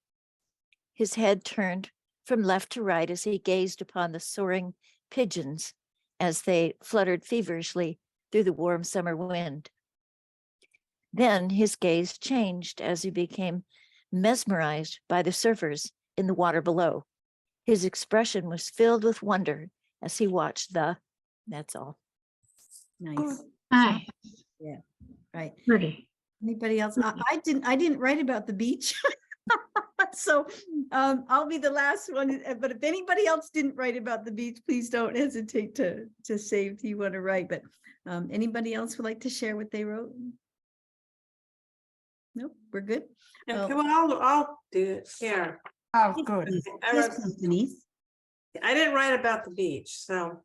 His head turned from left to right as he gazed upon the soaring pigeons as they fluttered feverishly through the warm summer wind. Then his gaze changed as he became mesmerized by the surfers in the water below. His expression was filled with wonder as he watched that's all. Nice. Nice, Yeah. Right. pretty. Anybody else? I didn't write about the beach. So I'll be the last one. But if anybody else didn't write about the beach, please don't hesitate to say if you want to write. But anybody else would like to share what they wrote? Nope, we're good. Yeah, Well- come on, I'll do it. Yeah. Oh, good. I Yes, wrote- Denise. I didn't write about the beach, so.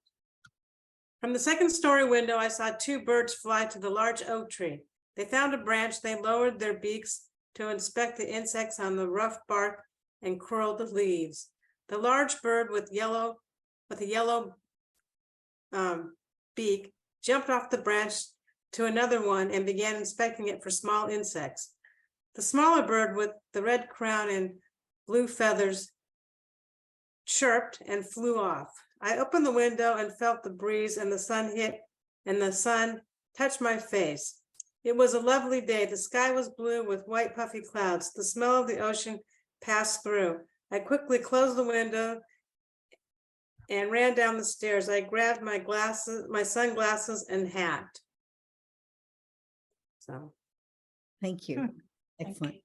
From the second story window, I saw two birds fly to the large oak tree. They found a branch, they lowered their beaks to inspect the insects on the rough bark and curled the leaves. The large bird with a yellow beak jumped off the branch to another one and began inspecting it for small insects. The smaller bird with the red crown and blue feathers chirped and flew off. I opened the window and felt the breeze and the sun touched my face. It was a lovely day. The sky was blue with white puffy clouds. The smell of the ocean passed through. I quickly closed the window and ran down the stairs. I grabbed my sunglasses and hat. So. Thank you. Good. Excellent.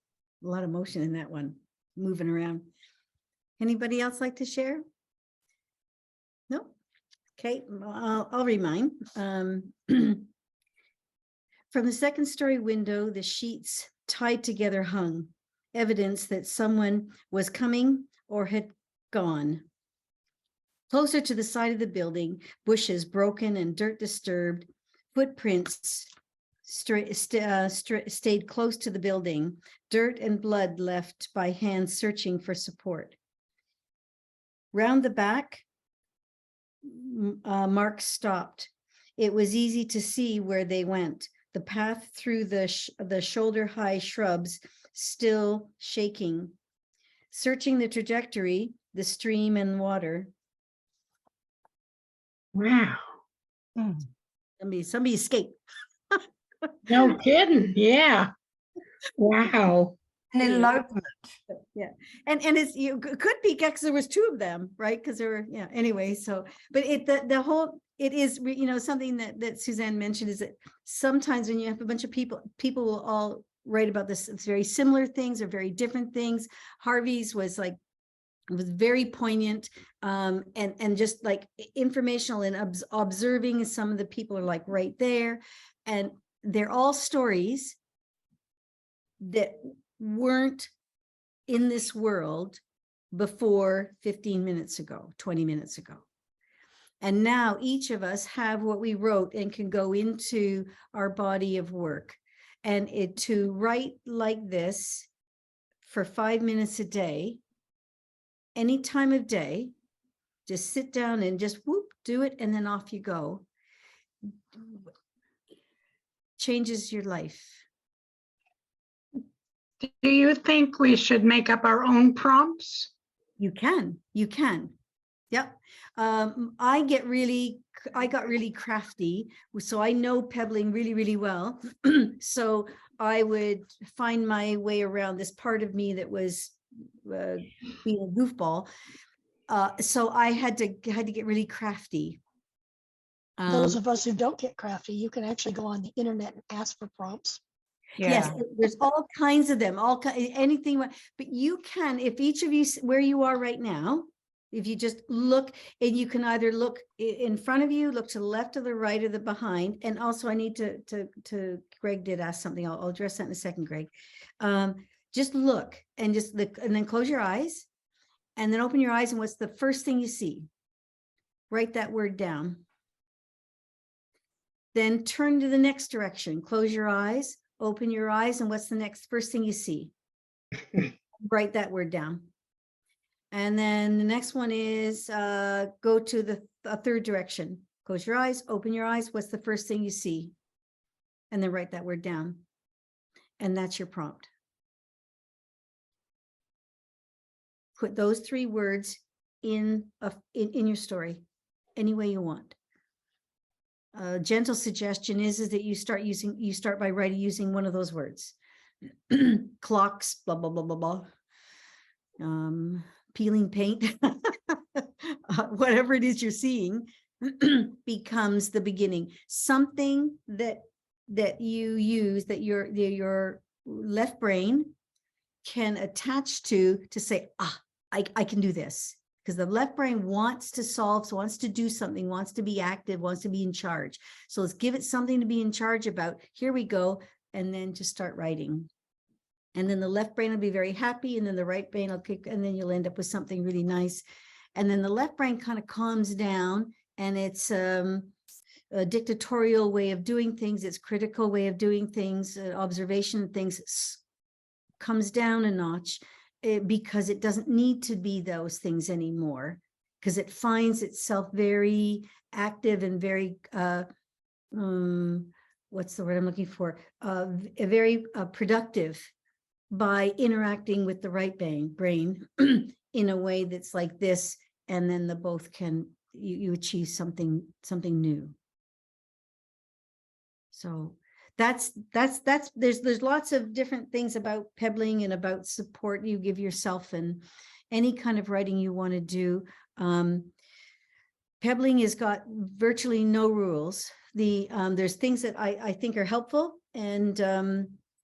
A lot of motion in that one, moving around. Anybody else like to share? No? Okay, I'll read mine. From the second story window, the sheets tied together hung, evidence that someone was coming or had gone. Closer to the side of the building, bushes broken and dirt disturbed, footprints stayed close to the building, dirt and blood left by hands searching for support. Round the back, Mark stopped. It was easy to see where they went. The path through the shoulder-high shrubs still shaking. Searching the trajectory, the stream and water. Wow. Somebody escaped. No kidding. Yeah. Wow. An elopement. Yeah, and it's could be because there was two of them, right? Because there were, yeah. Anyway, so but the whole it is something that Suzanne mentioned is that sometimes when you have a bunch of people will all write about this. It's very similar things or very different things. Harvey's was very poignant and just like informational and observing. Some of the people are like right there, and they're all stories that weren't in this world before 15 minutes ago, 20 minutes ago. And now each of us have what we wrote and can go into our body of work. And to write like this for 5 minutes a day, any time of day, just sit down and just whoop, do it, and then off you go. Changes your life. Do you think we should make up our own prompts? You can. Yep. I got really crafty. So I know Pebbling really, really well. So I would find my way around this part of me that was being a goofball. So I had to get really crafty. Those of us who don't get crafty, you can actually go on the internet and ask for prompts. Yes, there's all kinds of them, anything, but you can, if each of you, where you are right now, if you just look, and you can either look in front of you, look to the left or the right or the behind. And also I need to Greg did ask something. I'll address that in a second, Greg. Just look and and then close your eyes and then open your eyes. And what's the first thing you see? Write that word down. Then turn to the next direction, close your eyes. Open your eyes, and what's the first thing you see? Write that word down. And then the next one is go to the third direction. Close your eyes, open your eyes. What's the first thing you see? And then write that word down. And that's your prompt. Put those 3 words in your story any way you want. A gentle suggestion is that you start by using one of those words. Clocks, blah, blah, blah, blah, blah. Peeling paint, whatever it is you're seeing becomes the beginning. Something that you use that your left brain can attach to say, I can do this. Because the left brain wants to solve, wants to do something, wants to be active, wants to be in charge. So let's give it something to be in charge about. Here we go. And then just start writing. And then the left brain will be very happy, and then the right brain will kick, and then you'll end up with something really nice. And then the left brain kind of calms down, and it's a dictatorial way of doing things. It's critical way of doing things, observation things comes down a notch, because it doesn't need to be those things anymore, because it finds itself very active and very, what's the word I'm looking for? Very productive by interacting with the right brain in a way that's like this, and then the both can, you achieve something new. So that's there's lots of different things about pebbling and about support you give yourself and any kind of writing you want to do. Pebbling has got virtually no rules. There's things that I think are helpful, and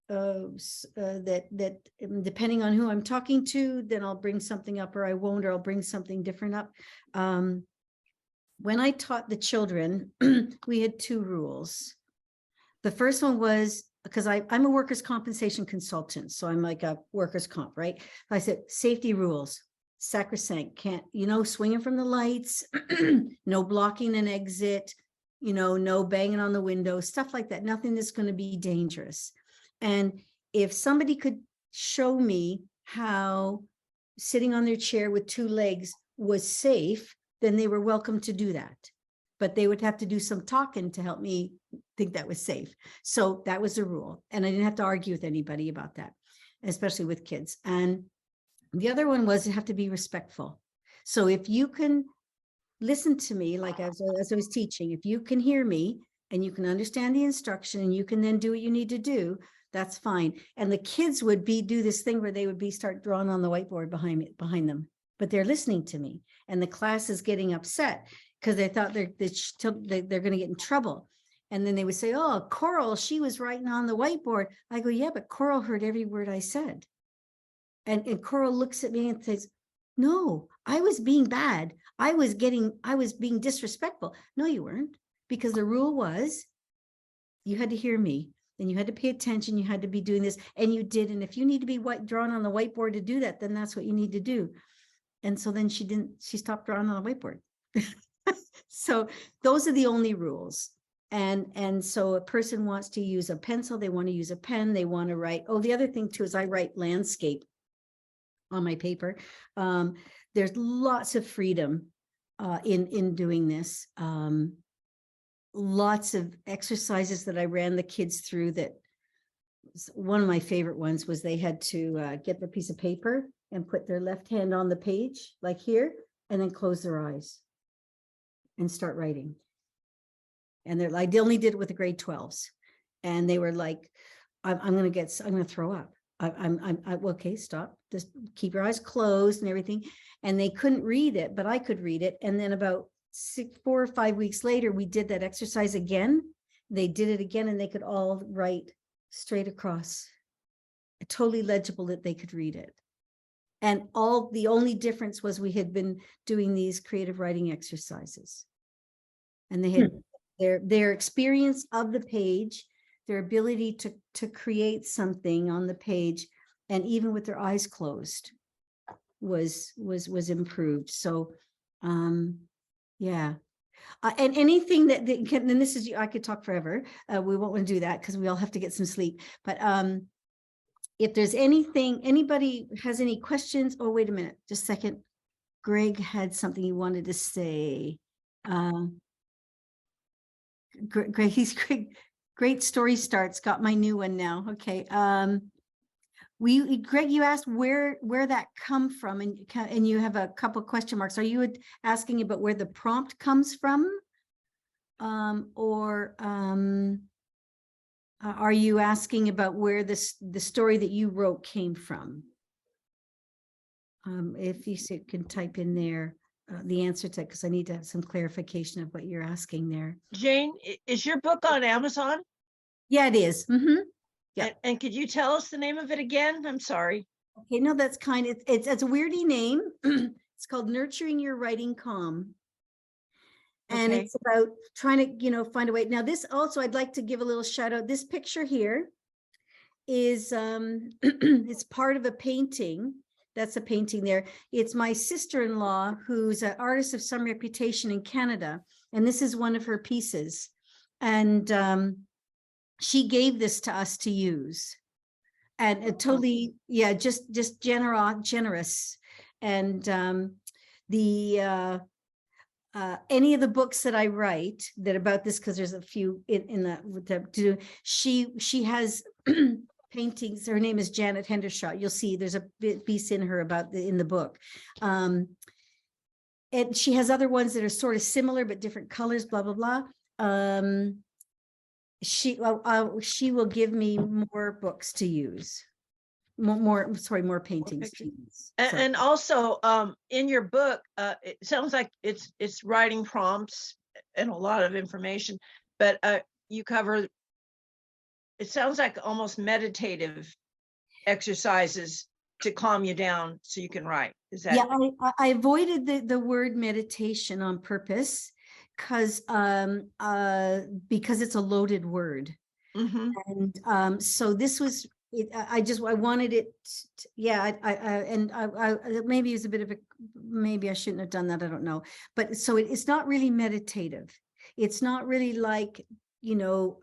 that depending on who I'm talking to, then I'll bring something up, or I won't, or I'll bring something different up. When I taught the children, we had 2 rules. The first one was, because I'm a workers' compensation consultant, so I'm like a workers' comp, right? I said, safety rules, sacrosanct, can't, swinging from the lights, no blocking an exit, no banging on the window, stuff like that. Nothing that's going to be dangerous. And if somebody could show me how sitting on their chair with 2 legs was safe, then they were welcome to do that. But they would have to do some talking to help me think that was safe. So that was a rule. And I didn't have to argue with anybody about that, especially with kids. And the other one was, you have to be respectful. So if you can listen to me, like as I was teaching, if you can hear me and you can understand the instruction and you can then do what you need to do, that's fine. And the kids would do this thing where they would start drawing on the whiteboard behind them, but they're listening to me. And the class is getting upset because they thought they're going to get in trouble. And then they would say, oh, Coral, she was writing on the whiteboard. I go, yeah, but Coral heard every word I said. And Coral looks at me and says, no, I was being bad. I was being disrespectful. No, you weren't, because the rule was you had to hear me and you had to pay attention. You had to be doing this, and you did. And if you need to be drawn on the whiteboard to do that, then that's what you need to do. And so then she stopped drawing on the whiteboard. So those are the only rules. And so a person wants to use a pencil, they want to use a pen, they want to write. Oh, the other thing too is I write landscape on my paper. There's lots of freedom in doing this. Lots of exercises that I ran the kids through. That one of my favorite ones was they had to get the piece of paper and put their left hand on the page, like here, and then close their eyes and start writing. And they're like, they only did it with the grade 12s. And they were like, I'm going to throw up. Okay, stop, just keep your eyes closed and everything. And they couldn't read it, but I could read it. And then about 4 or 5 weeks later, we did that exercise again. They did it again, and they could all write straight across, totally legible, that they could read it. And the only difference was we had been doing these creative writing exercises, and they had their experience of the page, their ability to create something on the page, and even with their eyes closed was improved. So yeah. And anything that can, and this is, I could talk forever. We won't want to do that because we all have to get some sleep. But if there's anything, anybody has any questions, oh, wait a minute, just a second. Greg had something he wanted to say. Greg, he's great story starts, got my new one now. Okay. Greg, you asked where that come from, and you have a couple of question marks. Are you asking about where the prompt comes from? Or are you asking about where the story that you wrote came from? If you can type in there the answer to it, because I need to have some clarification of what you're asking there. Jane, is your book on Amazon? Yeah, it is. Mm-hmm. Yeah. And could you tell us the name of it again? I'm sorry. Okay, no, that's kind of, it's a weirdy name. It's called Nurturing Your Writing Calm. And it's about trying to, find a way. Now this also, I'd like to give a little shout out. This picture here is it's part of a painting. That's a painting there. It's my sister-in-law, who's an artist of some reputation in Canada, and this is one of her pieces. And she gave this to us to use, and it totally, yeah, just generous. And any of the books that I write that about this, because there's a few in the she has paintings. Her name is Janet Hendershot. You'll see there's a piece in her about in the book. And she has other ones that are sort of similar but different colors, blah blah blah. She will give me more books to use. More paintings to use. So. And also, in your book, it sounds like it's writing prompts and a lot of information, but you cover, it sounds like almost meditative exercises to calm you down so you can write. Is that? Yeah, I avoided the word meditation on purpose because it's a loaded word. Mm-hmm. And so this was, I wanted it, maybe it was a bit of a, maybe I shouldn't have done that, I don't know. But so it's not really meditative. It's not really like, No,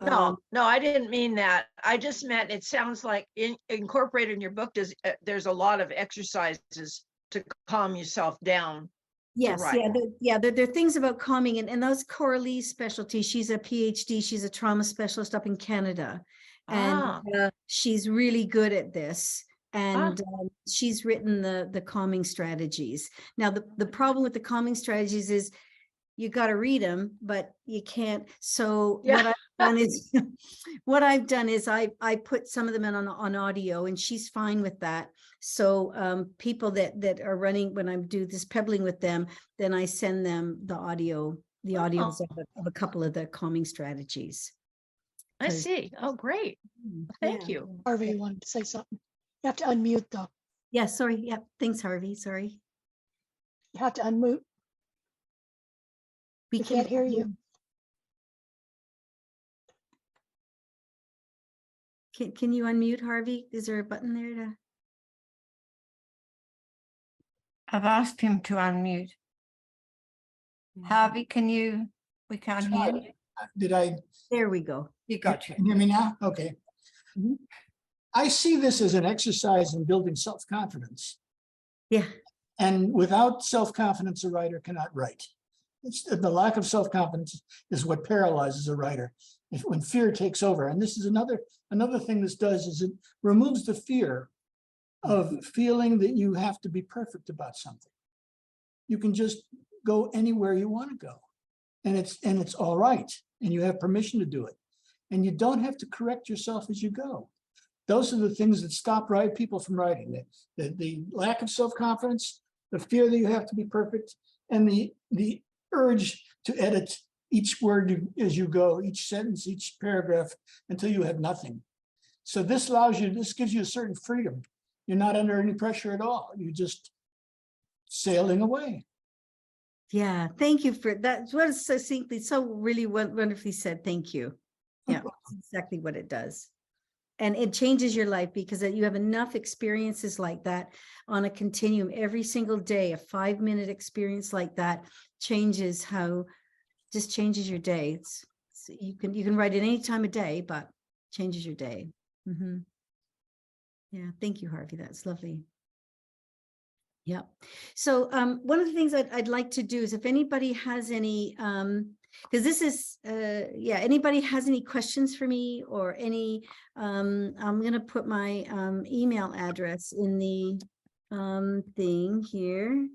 I didn't mean that. I just meant, it sounds like incorporated in your book, there's a lot of exercises to calm yourself down. Yes, there are things about calming, and that's Coralie's specialty. She's a PhD, she's a trauma specialist up in Canada. And she's really good at this. And she's written the calming strategies. Now, the problem with the calming strategies is you got to read them, but you can't. So what I've done is I put some of them in on audio, and she's fine with that. So people that are running, when I do this Pebbling with them, then I send them the audios of a couple of the calming strategies. I see. Oh, great. Thank you. Harvey wanted to say something. You have to unmute though. Yeah, sorry. Yeah, thanks, Harvey. Sorry. You have to unmute. We can't hear you. Can you unmute, Harvey? Is there a button there to? I've asked him to unmute. Harvey, we can't hear you. Did I? There we go. You got you. Can you hear me now? Okay. Mhm. I see this as an exercise in building self-confidence. Yeah. And without self-confidence, a writer cannot write. The lack of self-confidence is what paralyzes a writer when fear takes over. And this is another thing this does is it removes the fear of feeling that you have to be perfect about something. You can just go anywhere you want to go, and it's all right, and you have permission to do it, and you don't have to correct yourself as you go. Those are the things that stop people from writing. The lack of self-confidence, the fear that you have to be perfect, and the urge to edit each word as you go, each sentence, each paragraph, until you have nothing. So this gives you a certain freedom. You're not under any pressure at all. You're just sailing away. Yeah, thank you for that. What is succinctly, so really wonderfully said. Thank you. Yeah, that's exactly what it does. And it changes your life because you have enough experiences like that on a continuum every single day. A 5-minute experience like that changes your day. You can write it any time of day, but changes your day. Mm-hmm. Yeah, thank you, Harvey. That's lovely. Yeah. So one of the things I'd like to do is if anybody has any, because this is, anybody has any questions for me or any, I'm going to put my email address in the thing here.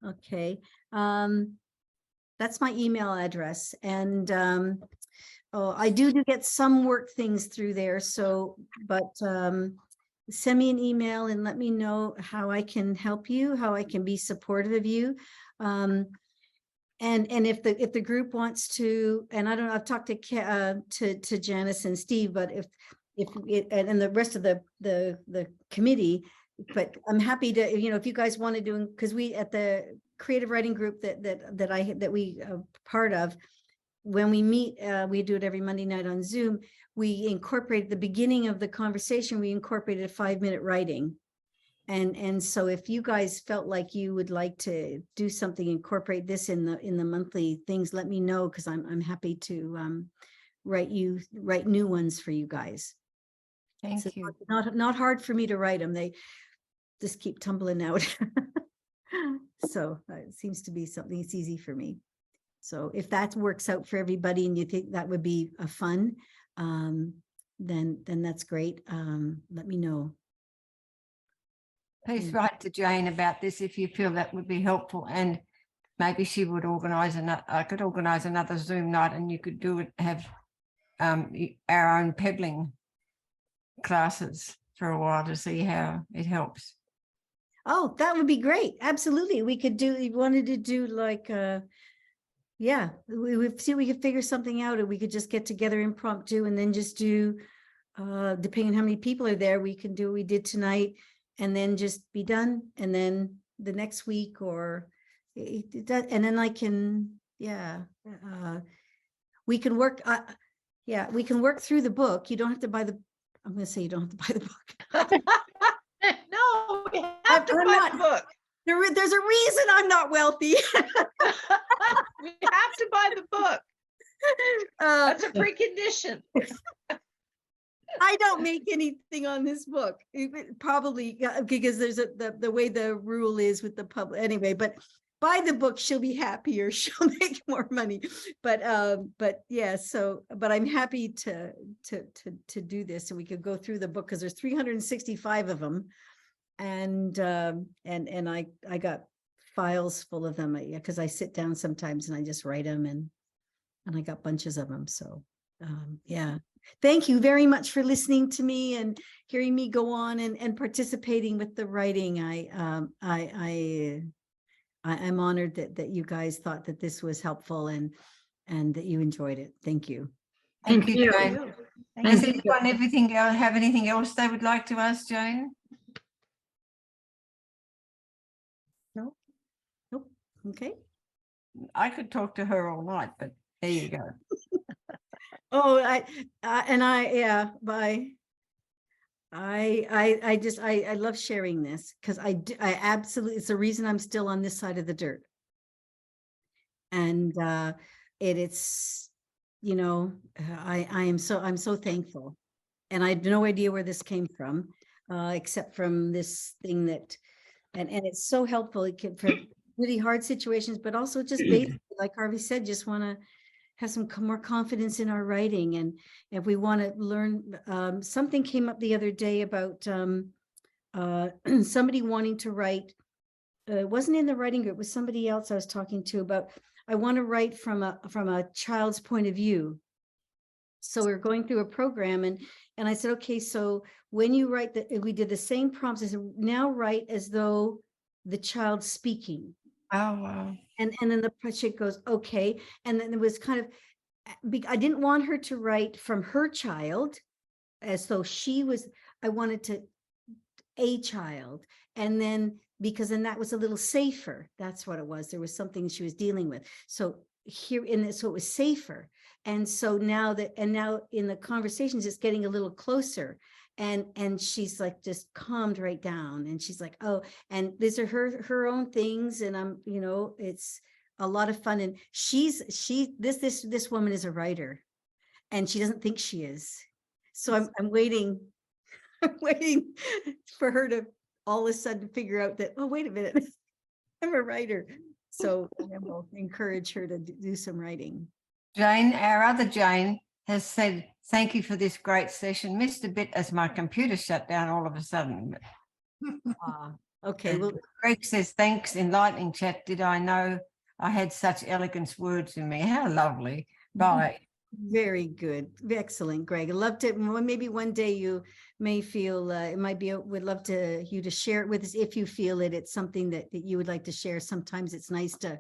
Okay. That's my email address. And I do get some work things through there. So, but send me an email and let me know how I can help you, how I can be supportive of you. And if the group wants to, and I don't know, I've talked to Janice and Steve, but if and the rest of the committee, but I'm happy to, if you guys want to do, because we at the creative writing group that we are part of, when we meet, we do it every Monday night on Zoom, we incorporate the beginning of the conversation, we incorporated a 5-minute writing. And so if you guys felt like you would like to do something, incorporate this in the monthly things, let me know, because I'm happy to write new ones for you guys. Thank So you. not hard for me to write them. They just keep tumbling out. So it seems to be something that's easy for me. So if that works out for everybody and you think that would be a fun, then that's great. Let me know. Please Yeah. write to Jane about this if you feel that would be helpful, and maybe she would organise another. I could organise another Zoom night, and you could do it. Have our own Pebbling classes for a while to see how it helps. Oh, that would be great. Absolutely. We could do, we wanted to do like, yeah, we would see, we could figure something out, and we could just get together impromptu and then just do, depending on how many people are there, we can do what we did tonight and then just be done. And then the next week, or and then I can, yeah, we can work, yeah, we can work through the book. You don't have to buy the, I'm going to say you don't have to buy the book. No, we have to I'm buy not- the book. There's a reason I'm not wealthy. We have to buy the book. That's a precondition. I don't make anything on this book, probably because there's the way the rule is with the public anyway, but buy the book, she'll be happier, she'll make more money. But yeah, so, but I'm happy to do this, and we could go through the book because there's 365 of them. And I got files full of them, because I sit down sometimes and I just write them, and I got bunches of them. So yeah, thank you very much for listening to me and hearing me go on and participating with the writing. I'm honored that you guys thought that this was helpful and that you enjoyed it. Thank you. Thank Thank you, you. Jane. Does anyone have anything else they would like to ask Jane? No, nope. Okay. I could talk to her all night, but there you go. Oh, yeah, bye. I love sharing this because I absolutely, it's the reason I'm still on this side of the dirt. And it's, you know, I'm so thankful. And I had no idea where this came from, except from this thing that, and it's so helpful. It can, for really hard situations, but also just basically, like Harvey said, just want to have some more confidence in our writing. And if we want to learn, something came up the other day about somebody wanting to write, it wasn't in the writing group, it was somebody else I was talking to about, I want to write from a child's point of view. So we're going through a program, and I said, okay, so when you write we did the same prompts, I said, now write as though the child's speaking. Oh, wow. And then the chick goes, okay. And then it was kind of, I didn't want her to write from her child as though she was, I wanted to a child. And then, because then that was a little safer. That's what it was. There was something she was dealing with. So here in this, so it was safer. And so now now in the conversations, it's getting a little closer. And she's like just calmed right down. And she's like, oh, and these are her own things. And I'm, you know, it's a lot of fun. And this woman is a writer, and she doesn't think she is. So I'm waiting, I'm waiting for her to all of a sudden figure out that, oh, wait a minute, I'm a writer. So I will encourage her to do some writing. Jane, our other Jane, has said, thank you for this great session. Missed a bit as my computer shut down all of a sudden. Okay, well, Greg says, thanks, enlightening chat. Did I know I had such elegant words in me? How lovely. Bye. very good. Excellent, Greg. I loved it. Maybe one day you may feel it might be, would love you to share it with us if you feel it's something that you would like to share. Sometimes it's nice to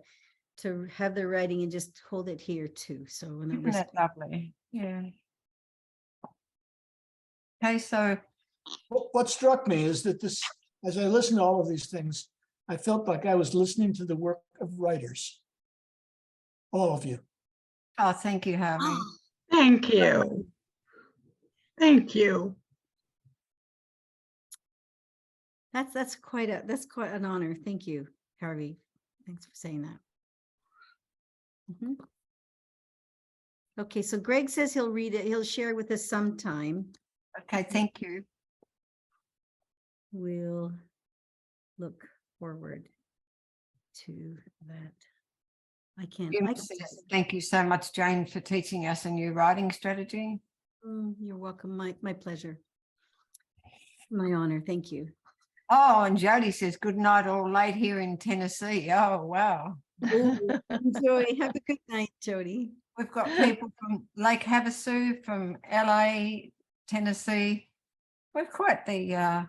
have the writing and just hold it here too. So Isn't that lovely? Yeah. Okay, so What struck me is that this, as I listened to all of these things, I felt like I was listening to the work of writers. All of you. Oh, thank you, Harvey. Thank you. Thank you. That's quite an honor. Thank you, Harvey. Thanks for saying that. Mhm. Okay, so Greg says he'll read it. He'll share with us sometime. Okay, thank you. We'll look forward to that. I can't. Jim says, thank you so much, Jane, for teaching us a new writing strategy. You're welcome. My pleasure. My honor. Thank you. Oh, and Jody says, good night, all late here in Tennessee. Oh, wow. Ooh, enjoy. Have a good night, Jody. We've got people from Lake Havasu, from LA, Tennessee. We're quite the,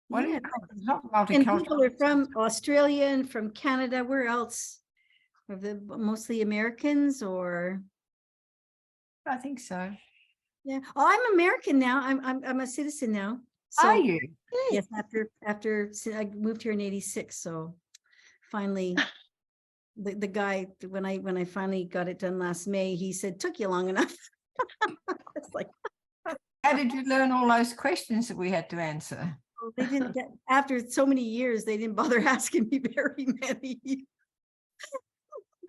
what do you call it? It's not And people are multicultural. from Australia and from Canada. Where else? Are they mostly Americans or? I think so. Yeah. Oh, I'm American now. I'm a citizen now. So, Are you? yes, after I moved here in '86. So finally, the guy, when I finally got it done last May, he said, took you long enough. It's like, How did you learn all those questions that we had to answer? well, they didn't get, after so many years, they didn't bother asking me very many.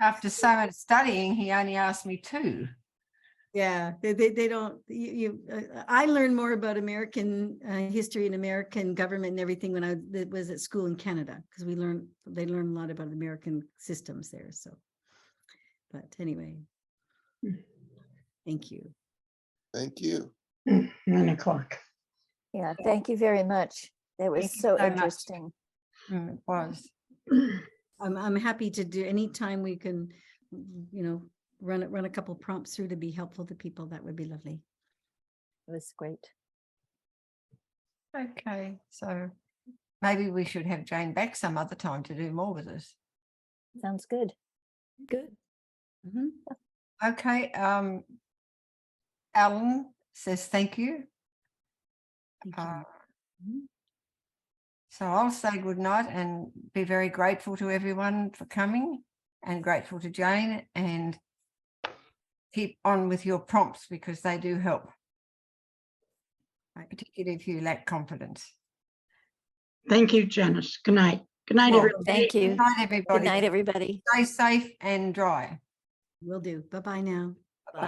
After so much studying, he only asked me 2. Yeah, they don't. I learned more about American history and American government and everything when I was at school in Canada, because they learn a lot about American systems there. So, but anyway, thank you. Thank you. 9 o'clock. Yeah, thank you very much. That was Thank you so so much. interesting. It was. I'm happy to do anytime we can, run a couple prompts through to be helpful to people. That would be lovely. It was great. Okay, so maybe we should have Jane back some other time to do more with us. Sounds good. Good. Mhm. Okay, Alan says thank you. Thank you. Mhm. So I'll say good night and be very grateful to everyone for coming, and grateful to Jane, and keep on with your prompts because they do help, particularly if you lack confidence. Thank you, Janice. Good night. Good night, Well, everyone. Thank you. Good night, everybody. Good night, everybody. Stay safe and dry. Will do. Bye-bye now. Bye.